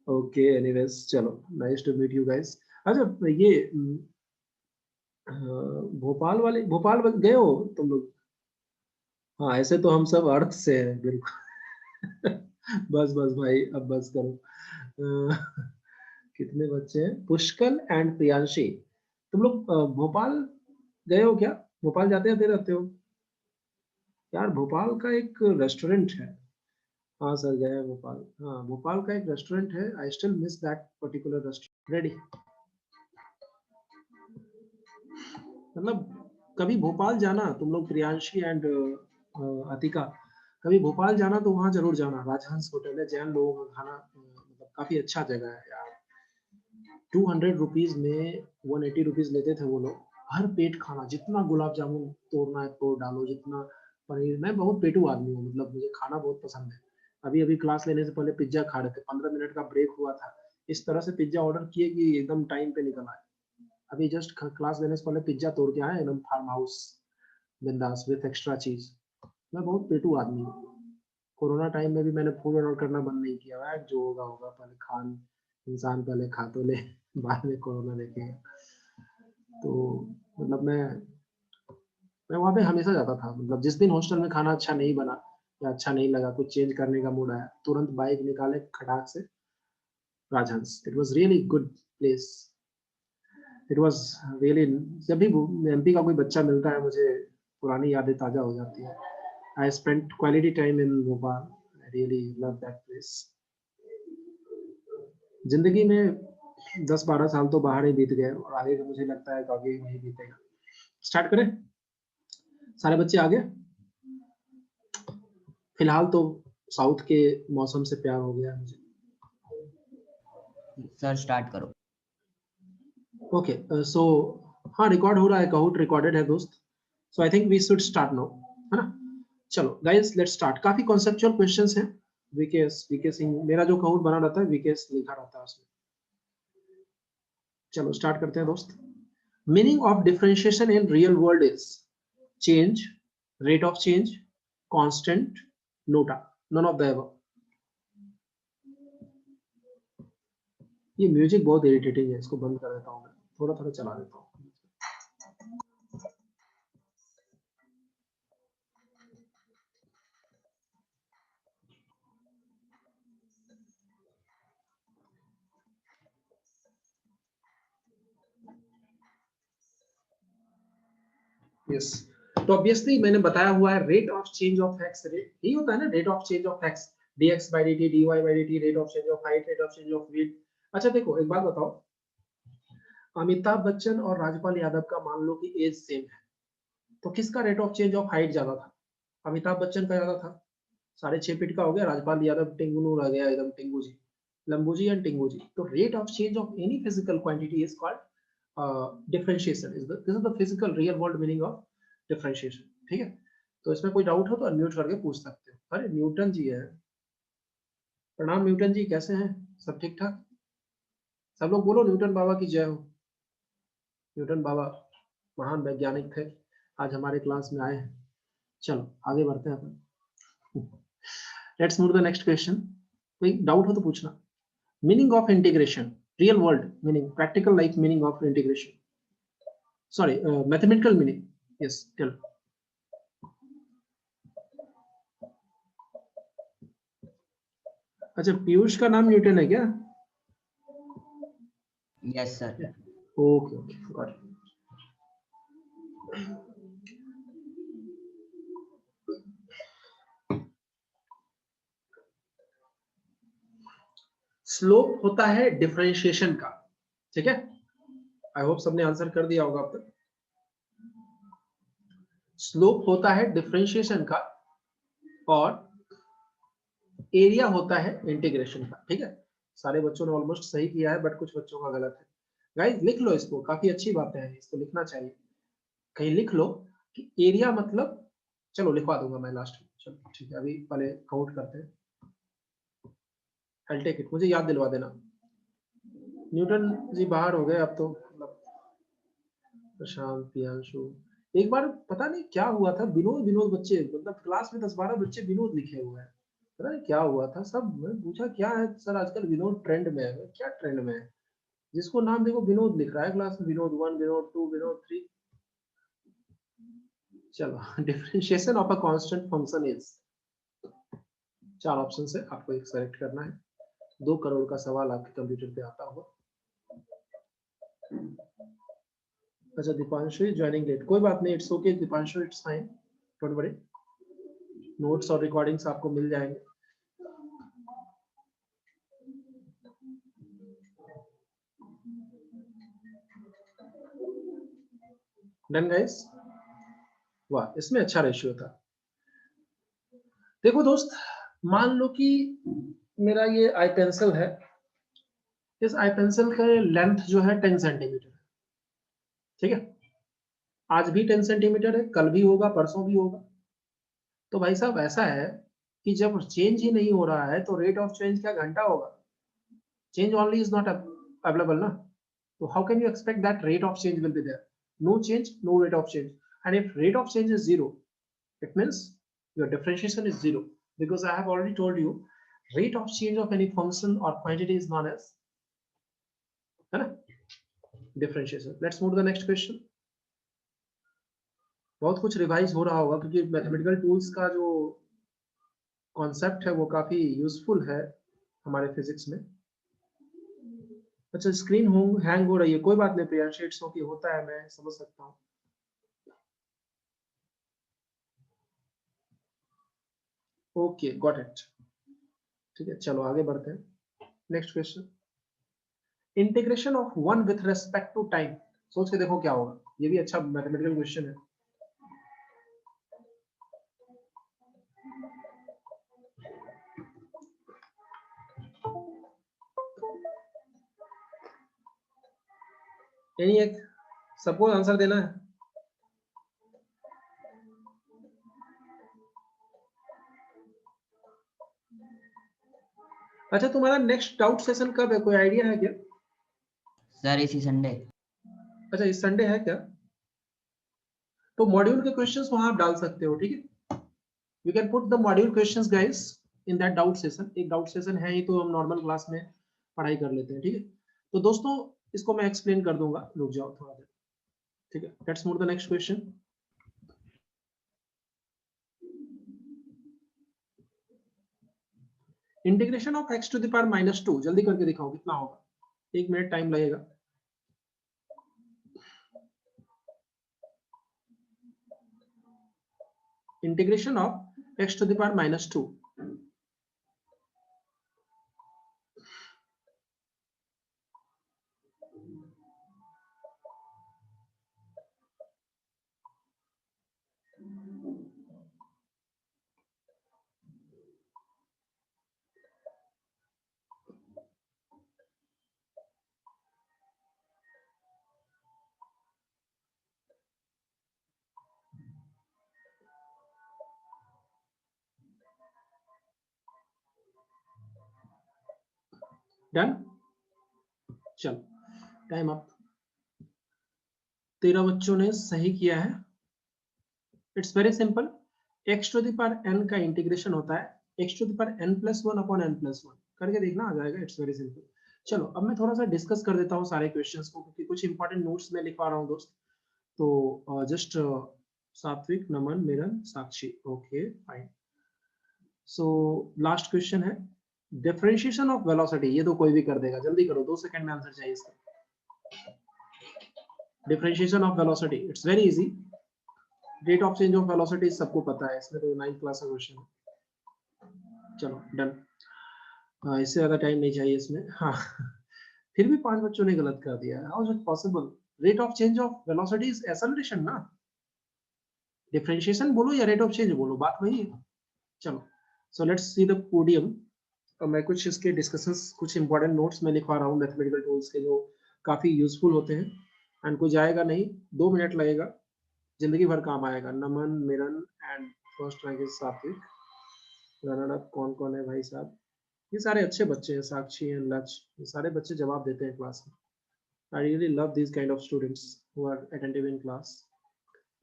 okay anyways, चलो nice to meet you guys. अच्छा, ये भोपाल वाले, भोपाल गए हो तुम लोग? हाँ, ऐसे तो हम सब अर्थ से हैं बिल्कुल। बस बस भाई, अब बस करो। कितने बच्चे हैं? पुष्कल एंड प्रियांशी, तुम लोग भोपाल गए हो क्या? भोपाल जाते आते रहते हो यार? भोपाल का एक रेस्टोरेंट है, हाँ सर गए हैं भोपाल। हाँ, भोपाल का एक रेस्टोरेंट है, I still miss that particular restaurant. Ready, मतलब कभी भोपाल जाना तुम लोग, प्रियांशी एंड अतिका, कभी भोपाल जाना तो वहां जरूर जाना। राजहंस होटल है, जैन लोगों का खाना, मतलब काफी अच्छा जगह है यार। 200 रुपीज में 180 रुपीज लेते थे वो लोग, भर पेट खाना, जितना गुलाब जामुन तोड़ना है तोड़ डालो, जितना पनीर। मैं बहुत पेटू आदमी हूँ, मतलब मुझे खाना बहुत पसंद है। अभी अभी क्लास लेने से पहले पिज्जा खा रहे थे, 15 मिनट का ब्रेक हुआ था, इस तरह से पिज्जा ऑर्डर किए कि एकदम टाइम पे निकल आए। अभी जस्ट क्लास लेने से पहले पिज्जा तोड़ के आए, एकदम फार्म हाउस बिंदास विथ एक्स्ट्रा चीज। मैं बहुत पेटू आदमी हूँ। कोरोना टाइम में भी मैंने फूड ऑर्डर करना बंद नहीं किया है, जो होगा होगा, पहले खान इंसान पहले खा तो ले, बाद में कोरोना देखेगा। तो मतलब मैं वहाँ पे हमेशा जाता था, मतलब जिस दिन हॉस्टल में खाना अच्छा नहीं बना या अच्छा नहीं लगा, कुछ चेंज करने का मूड आया, तुरंत बाइक निकाले खटाक से Rajhans. It was really good place, it was really. जब भी एमपी का कोई बच्चा मिलता है, मुझे पुरानी यादें ताजा हो जाती है। I spent quality time in Bhopal, I really love that place. जिंदगी में 10-12 साल तो बाहर ही बीत गए, और आगे का मुझे लगता है कि आगे वही बीतेगा। स्टार्ट करें? सारे बच्चे आ गए? फिलहाल तो साउथ के मौसम से प्यार हो गया मुझे। सर स्टार्ट करो। ओके, सो हाँ रिकॉर्ड हो रहा है, कहूट रिकॉर्डेड है दोस्त। So I think we should start now, है ना। चलो गाइस लेट्स स्टार्ट। काफी कॉन्सेप्चुअल क्वेश्चंस हैं। वीके सिंह मेरा जो अकाउंट बना रहता है वीकेएस लिखा रहता है उसमें। चलो स्टार्ट करते हैं दोस्त। Meaning of differentiation in real world is change, rate of change, constant, NOTA, none of the above. ये म्यूजिक बहुत इरिटेटिंग है, इसको बंद कर देता हूं मैं, थोड़ा थोड़ा चला देता हूं। यस, तो ऑब्वियसली मैंने बताया हुआ है rate of change of x, rate यही होता है ना, rate of change of x, dx by dt, dy by dt, rate of change of height, rate of change of weight. अच्छा देखो एक बात बताओ, अमिताभ बच्चन और राजपाल यादव का मान लो कि एज सेम है, तो किसका rate of change of height ज्यादा था? अमिताभ बच्चन का ज्यादा था, 6.5 फीट का हो गया। राजपाल यादव टिंगू रह गया एकदम, टिंगू जी, लंबू जी एंड टिंगू जी। तो rate of change of any physical quantity is called differentiation. This is the physical real world meaning of differentiation. ठीक है, तो इसमें कोई डाउट हो तो अनम्यूट करके पूछ सकते हो। अरे न्यूटन जी है, प्रणाम न्यूटन जी, कैसे हैं? सब ठीक ठाक? सब लोग बोलो न्यूटन बाबा की जय हो। न्यूटन बाबा महान वैज्ञानिक थे, आज हमारे क्लास में आए हैं। चलो आगे बढ़ते हैं अपन। Let's move to the next question. कोई डाउट हो तो पूछना। Meaning of integration, real world meaning, practical life meaning of integration, sorry mathematical meaning. Yes tell. अच्छा पीयूष का नाम न्यूटन है क्या? Yes sir. Okay okay got it. Slope होता है डिफरेंशिएशन का, ठीक है? आई होप सबने आंसर कर दिया होगा अब तक। स्लोप होता है डिफरेंशिएशन का और एरिया होता है इंटीग्रेशन का, ठीक है? सारे बच्चों ने ऑलमोस्ट सही किया है, बट कुछ बच्चों का गलत है। गाइस लिख लो इसको, काफी अच्छी बातें हैं, इसको लिखना चाहिए। कहीं लिख लो कि एरिया मतलब, चलो लिखवा दूंगा मैं लास्ट में। चलो ठीक है, अभी पहले काउंट करते हैं। I'll take it, मुझे याद दिलवा देना। न्यूटन जी बाहर हो गए अब तो, मतलब प्रशांत, प्रियांशु। एक बार पता नहीं क्या हुआ था, विनोद विनोद बच्चे, मतलब क्लास में 10-12 बच्चे विनोद लिखे हुए हैं, पता नहीं क्या हुआ था। सब मैं पूछा क्या है सर आजकल विनोद ट्रेंड में है? क्या ट्रेंड में है? जिसको नाम देखो विनोद लिख रहा है क्लास में, विनोद 1, विनोद 2, विनोद 3। चलो differentiation of a constant function is, 4 option से आपको एक सेलेक्ट करना है। 2 करोड़ का सवाल आपके कंप्यूटर पे आता होगा। अच्छा दीपांशु ज्वाइनिंग लेट, कोई बात नहीं, it's okay Deepanshu, it's fine, don't worry. Notes और रिकॉर्डिंग्स आपको मिल जाएंगे। Done guys? वाह इसमें अच्छा रेशियो था। देखो दोस्त, मान लो कि मेरा ये आई पेंसिल है, इस आई पेंसिल का लेंथ जो है 10 सेंटीमीटर, ठीक है? आज भी 10 सेंटीमीटर है, कल भी होगा, परसों भी होगा। तो भाई साहब ऐसा है कि जब चेंज ही नहीं हो रहा है तो रेट ऑफ चेंज क्या घंटा होगा? Change only is not available ना, so how can you expect that rate of change will be there? No change, no rate of change. And if rate of change is 0, it means your differentiation is 0, because I have already told you rate of change of any function or quantity is known as, है ना, differentiation. Let's move to the next question. बहुत कुछ revise हो रहा होगा क्योंकि mathematical tools का जो कॉन्सेप्ट है वो काफी यूजफुल है हमारे फिजिक्स में। अच्छा स्क्रीन हैंग हो रही है, कोई बात नहीं प्रियांशु, इट्स ओके, होता है, मैं समझ सकता हूँ। ओके गॉट इट, ठीक है चलो आगे बढ़ते हैं। Next question, integration of 1 with respect to time. सोच के देखो क्या होगा, ये भी अच्छा मैथमेटिकल क्वेश्चन है। यानी एक सबको आंसर देना है। अच्छा, तुम्हारा नेक्स्ट डाउट सेशन कब है, कोई आइडिया है क्या? सर इसी संडे। अच्छा, इस संडे है क्या? तो मॉड्यूल के क्वेश्चंस वहां आप डाल सकते हो, ठीक है। You can put the module questions guys in that doubt session. एक डाउट सेशन है ही, तो हम नॉर्मल क्लास में पढ़ाई कर लेते हैं, ठीक है। तो दोस्तों इसको मैं एक्सप्लेन कर दूंगा, रुक जाओ थोड़ा देर, ठीक है। Let's move the next question. Integration of x to the power -2, जल्दी करके दिखाओ कितना होगा, 1 मिनट टाइम लगेगा। Integration of x to the power -2, done. चलो टाइम अप। 13 बच्चों ने सही किया है। It's very simple. x to the power n का इंटीग्रेशन होता है x to the power n+1 upon n+1, करके देखना आ जाएगा। It's very simple. चलो अब मैं थोड़ा सा डिस्कस कर देता हूँ सारे क्वेश्चंस को, क्योंकि कुछ इंपॉर्टेंट नोट्स में लिखवा रहा हूँ दोस्त। तो just Satvik, Naman, Milan, Sakshi, okay fine. So last question है डिफरेंशिएशन ऑफ वेलोसिटी। ये तो कोई भी कर देगा, जल्दी करो, 2 सेकंड में आंसर चाहिए इसका। Differentiation of velocity, it's very easy. Rate of change of velocity सबको पता है, इसमें तो 9th क्लास का क्वेश्चन है। चलो डन। इससे ज्यादा टाइम नहीं चाहिए इसमें। हाँ फिर भी 5 बच्चों ने गलत कर दिया, how is it possible? Rate of change of velocity is acceleration ना, डिफरेंशिएशन बोलो या रेट ऑफ चेंज बोलो, बात वही है। चलो so let's see the podium. मैं कुछ इसके डिस्कशंस, कुछ इंपॉर्टेंट नोट्स में लिखवा रहा हूँ मैथमेटिकल टूल्स के, जो काफी यूजफुल होते हैं। एंड कोई जाएगा नहीं, 2 मिनट लगेगा, जिंदगी भर काम आएगा। Naman, Miran and first rank is Satvik. Runner up कौन कौन है भाई साहब? ये सारे अच्छे बच्चे हैं, साक्षी एंड लक्ष्य, ये सारे बच्चे जवाब देते हैं क्लास में। I really love this kind of students who are attentive in class.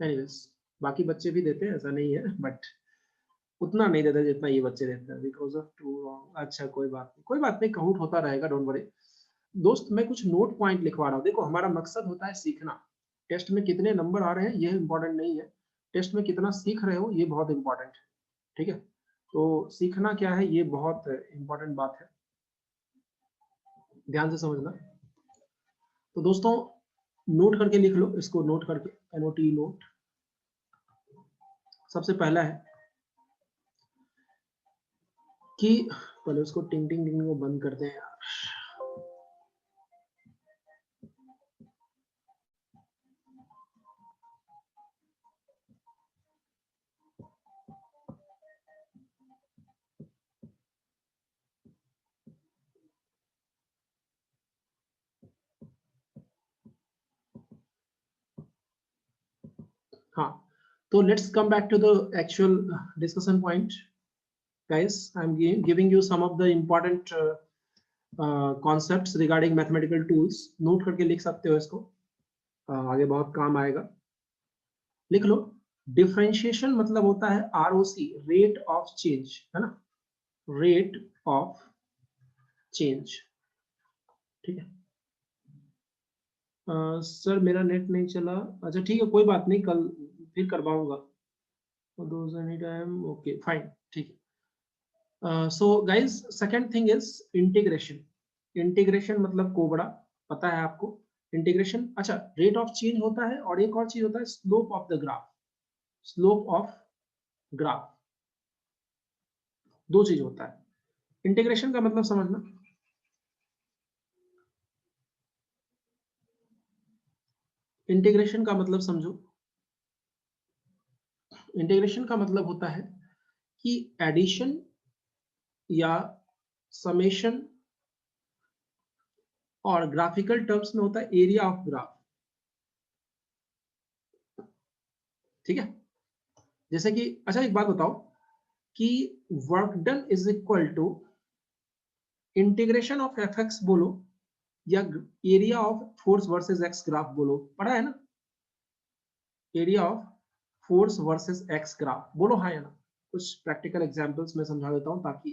Anyways बाकी बच्चे भी देते हैं, ऐसा नहीं है, बट उतना नहीं देते जितना ये बच्चे देते हैं, बिकॉज ऑफ टू रॉन्ग। अच्छा कोई बात नहीं, कोई बात नहीं, काउंट होता रहेगा, डोंट वरी। दोस्त मैं कुछ नोट पॉइंट लिखवा रहा हूँ। देखो हमारा मकसद होता है सीखना। टेस्ट में कितने नंबर आ रहे हैं ये इंपॉर्टेंट नहीं है, टेस्ट में कितना सीख रहे हो ये बहुत इंपॉर्टेंट है, ठीक है। तो सीखना क्या है ये बहुत इंपॉर्टेंट बात है, ध्यान से समझना। तो दोस्तों नोट करके लिख लो इसको, नोट करके, NOT नोट। सबसे पहला है कि पहले उसको टिंग टिंग टिंग को बंद करते हैं यार। हाँ, तो let's come back to the actual discussion point guys. I'm giving you some of the important concepts regarding mathematical tools. Note करके लिख सकते हो इसको, आगे बहुत काम आएगा। लिख लो, डिफरेंशिएशन मतलब होता है ROC, रेट ऑफ चेंज, है ना, रेट ऑफ चेंज, ठीक है। सर मेरा नेट नहीं चला, अच्छा ठीक है कोई बात नहीं, कल फिर करवाऊंगा। ओके फाइन, ठीक है। So guys, second thing is integration. Integration मतलब कोबड़ा, पता है आपको इंटीग्रेशन। अच्छा रेट ऑफ चेंज होता है, और एक और चीज होता है slope of the graph. Slope of graph, दो चीज होता है। इंटीग्रेशन का मतलब समझना, इंटीग्रेशन का मतलब समझो। इंटीग्रेशन का मतलब होता है कि एडिशन या समेशन, और ग्राफिकल टर्म्स में होता है एरिया ऑफ ग्राफ, ठीक है। जैसे कि अच्छा एक बात बताओ कि work done is equal to integration of F x बोलो या area of force versus x graph बोलो, पढ़ा है ना? Area of force versus x graph बोलो, हाँ या ना? कुछ प्रैक्टिकल एग्जांपल्स मैं समझा देता हूं ताकि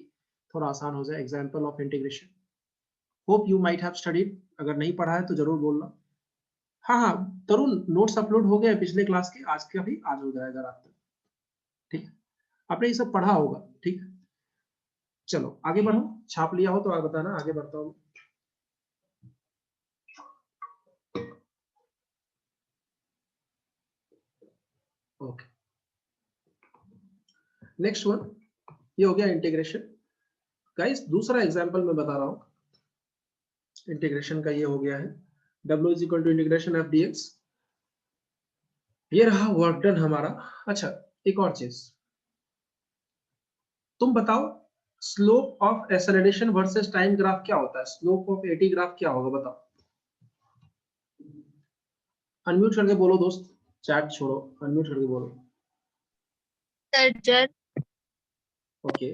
थोड़ा आसान हो जाए। Example of integration, hope you might have studied, अगर नहीं पढ़ा है तो जरूर बोलना। हाँ हाँ तरुण, नोट्स अपलोड हो गए पिछले क्लास के, आज का भी आज हो जाएगा रात तक, ठीक है? आपने ये सब पढ़ा होगा, ठीक है? चलो आगे बढ़ो, छाप लिया हो तो आप बताना, आगे बढ़ता हूँ। ओके, नेक्स्ट वन, ये हो गया इंटीग्रेशन। गाइस दूसरा एग्जांपल मैं बता रहा हूं इंटीग्रेशन का, ये हो गया है W is equal to integration F d x. ये रहा वर्क डन हमारा। अच्छा एक और चीज, तुम बताओ slope of acceleration versus time graph क्या होता है? स्लोप ऑफ एटी ग्राफ क्या होगा बताओ? अनम्यूट करके बोलो दोस्त, चैट छोड़ो, अनम्यूट करके बोलो। Sir, okay,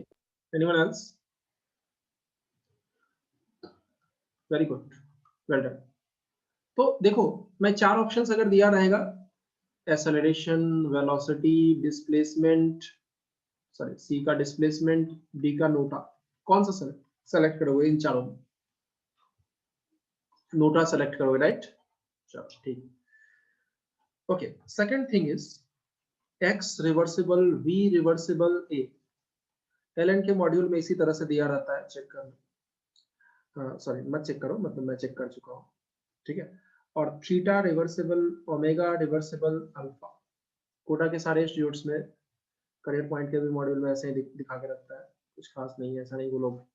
anyone else? Very good, well done. तो देखो मैं चार ऑप्शंस अगर दिया रहेगा, acceleration, velocity, displacement, sorry C का डिस्प्लेसमेंट, डी का नोटा, कौन सा सेलेक्ट करोगे इन चारों में? नोटा सेलेक्ट करोगे, राइट? चलो ठीक। Okay, second thing is x reversible, V reversible, A. LN के मॉड्यूल में इसी तरह से दिया रहता है, चेक करना। सॉरी मत चेक करो, मतलब मैं चेक कर चुका हूँ, ठीक है? और theta reversible, omega reversible, alpha. Kota के सारे इंस्टीट्यूट्स में करियर पॉइंट के भी मॉड्यूल में ऐसे ही दिखा के रखता है, कुछ खास नहीं है। ऐसा नहीं वो लोग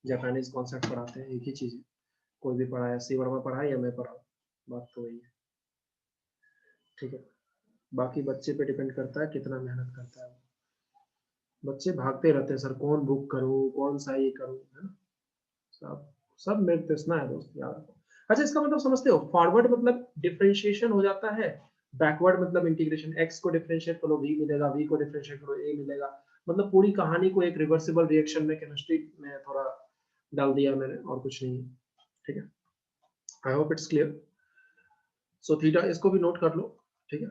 जापानीज कॉन्सेप्ट पढ़ाते हैं, एक ही चीज है, कोई भी पढ़ाया, सी वर्मा पढ़ाए या मैं पढ़ाऊँ, बात तो वही है, ठीक है? बाकी बच्चे पे डिपेंड करता है कितना मेहनत करता है। बच्चे भागते रहते हैं सर, कौन बुक करूँ, कौन सा ये करूँ, है ना? सब सब निर्देशना है दोस्त, याद रखो। अच्छा इसका मतलब समझते हो, फॉरवर्ड मतलब डिफरेंशिएशन हो जाता है, बैकवर्ड मतलब इंटीग्रेशन। एक्स को डिफरेंशिएट करो v मिलेगा, v को डिफरेंशिएट करो a मिलेगा। मतलब पूरी कहानी को एक रिवर्सिबल रिएक्शन में केमिस्ट्री में थोड़ा डाल दिया मैंने, और कुछ नहीं है, ठीक है? I hope it's clear. So theta इसको भी नोट कर लो, ठीक है?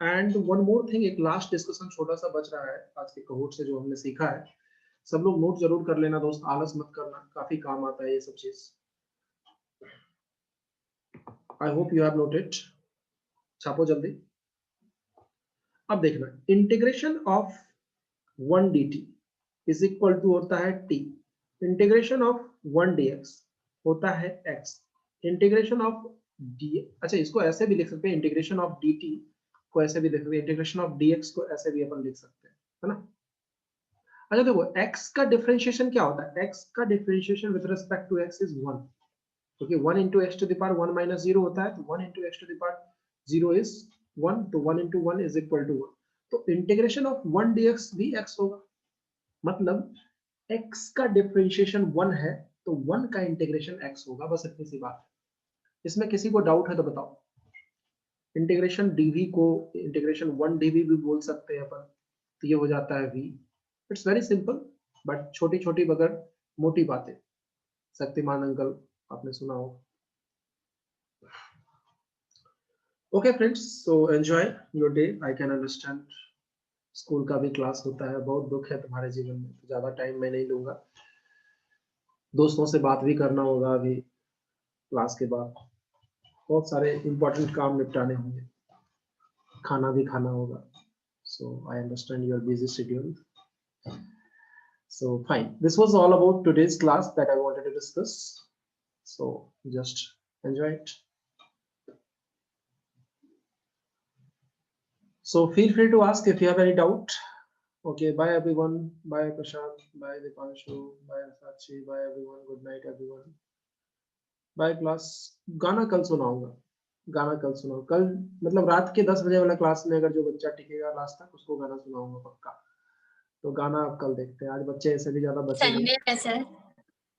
एंड वन मोर थिंग, एक लास्ट डिस्कशन छोटा सा बच रहा है आज के कोहोर्ट से जो हमने सीखा है, सब लोग नोट जरूर कर लेना दोस्त, आलस मत करना, काफी काम आता है ये सब चीज। I hope you have noted, छापो जल्दी। अब देखना, integration of 1 dt is equal to होता है t, इंटीग्रेशन ऑफ 1 dx होता है x, इंटीग्रेशन ऑफ d, अच्छा इसको ऐसे भी लिख सकते हैं, इंटीग्रेशन ऑफ dt को ऐसे भी लिख सकते हैं, इंटीग्रेशन ऑफ dx को ऐसे भी अपन लिख सकते हैं, है ना? अच्छा देखो x का डिफरेंशिएशन क्या होता है? x का differentiation with respect to x is 1, क्योंकि 1 into x to the power 1 minus 0 होता है, तो 1 into x to the power 0 is 1, तो 1 into 1 is equal to 1, तो इंटीग्रेशन ऑफ 1 dx भी x होगा। मतलब x का डिफरेंशिएशन 1 है तो 1 का इंटीग्रेशन x होगा, बस इतनी सी बात है। इसमें किसी को डाउट है तो बताओ। इंटीग्रेशन dv को इंटीग्रेशन 1 dv भी बोल सकते हैं अपन, तो ये हो जाता है v। It's very simple, but छोटी छोटी मगर मोटी बातें, शक्तिमान अंकल आपने सुना होगा। Okay friends, so enjoy your day. I can understand, school का भी क्लास होता है, बहुत दुख है तुम्हारे जीवन में, तो ज्यादा टाइम मैं नहीं लूंगा, दोस्तों से बात भी करना होगा अभी क्लास के बाद, बहुत सारे इंपॉर्टेंट काम निपटाने होंगे, खाना भी खाना होगा। So I understand your busy schedule. So fine, this was all about today's class that I wanted to discuss, so just enjoy it. So feel free to ask if you have any doubt. Okay, bye everyone, bye Prashant, bye Dipanshu, bye Sakshi, bye everyone, good night everyone, bye class। गाना कल सुनाऊंगा, गाना कल सुनाऊं, कल मतलब रात के 10 बजे वाला क्लास में अगर जो बच्चा टिकेगा लास्ट तक उसको गाना सुनाऊंगा पक्का। तो गाना आप कल देखते हैं, आज बच्चे ऐसे भी ज्यादा बचे नहीं। संडे है सर।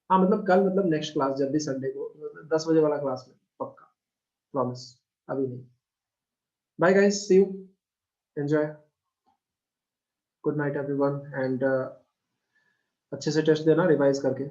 हाँ मतलब कल, मतलब नेक्स्ट क्लास जब भी संडे को 10 बजे वाला क्लास में पक्का, प्रॉमिस, अभी नहीं। Bye guys, see you, enjoy, good night everyone, and अच्छे से टेस्ट देना रिवाइज करके।